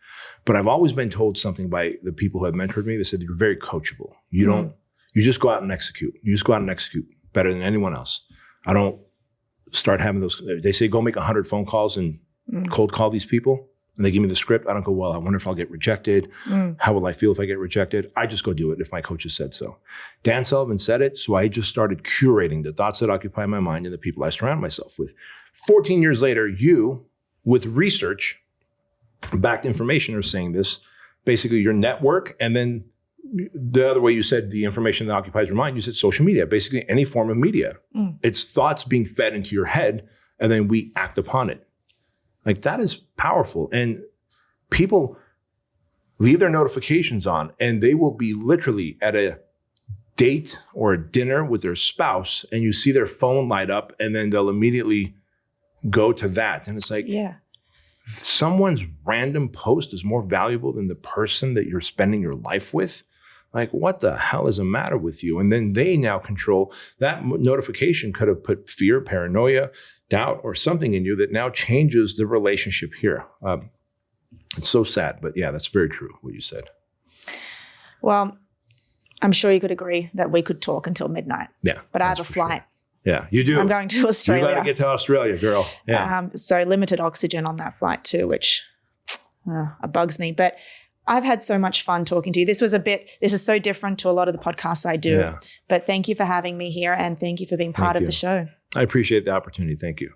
But I've always been told something by the people who have mentored me. They said, you're very coachable. You just go out and execute. You just go out and execute better than anyone else. I don't start having those. They say, go make 100 phone calls and cold call these people. and they give me the script, I don't go, well, I wonder if I'll get rejected. How will I feel if I get rejected? I just go do it if my coaches said so. Dan Sullivan said it, so I just started curating the thoughts that occupy my mind and the people I surround myself with. 14 years later, you, with research-backed information, are saying this. Basically, your network, and then the other way you said the information that occupies your mind, you said social media, basically any form of media. It's thoughts being fed into your head, and then we act upon it. Like, that is powerful. And people leave their notifications on, and they will be literally at a date or a dinner with their spouse, and you see their phone light up, and then they'll immediately go to that. And it's like, someone's random post is more valuable than the person that you're spending your life with. Like, what the hell is the matter with you? And then they now control that notification. Could have put fear, paranoia, doubt, or something in you that now changes the relationship here. It's so sad, but yeah, that's very true what you said. Well, I'm sure you could agree that we could talk until midnight. Yeah. But I have a flight. Sure. Yeah, you do. I'm going to Australia. You got to get to Australia, girl. Yeah. So limited oxygen on that flight too, which bugs me. But I've had so much fun talking to you. This is so different to a lot of the podcasts I do. Yeah. But thank you for having me here, and thank you for being part of the show. I appreciate the opportunity. Thank you.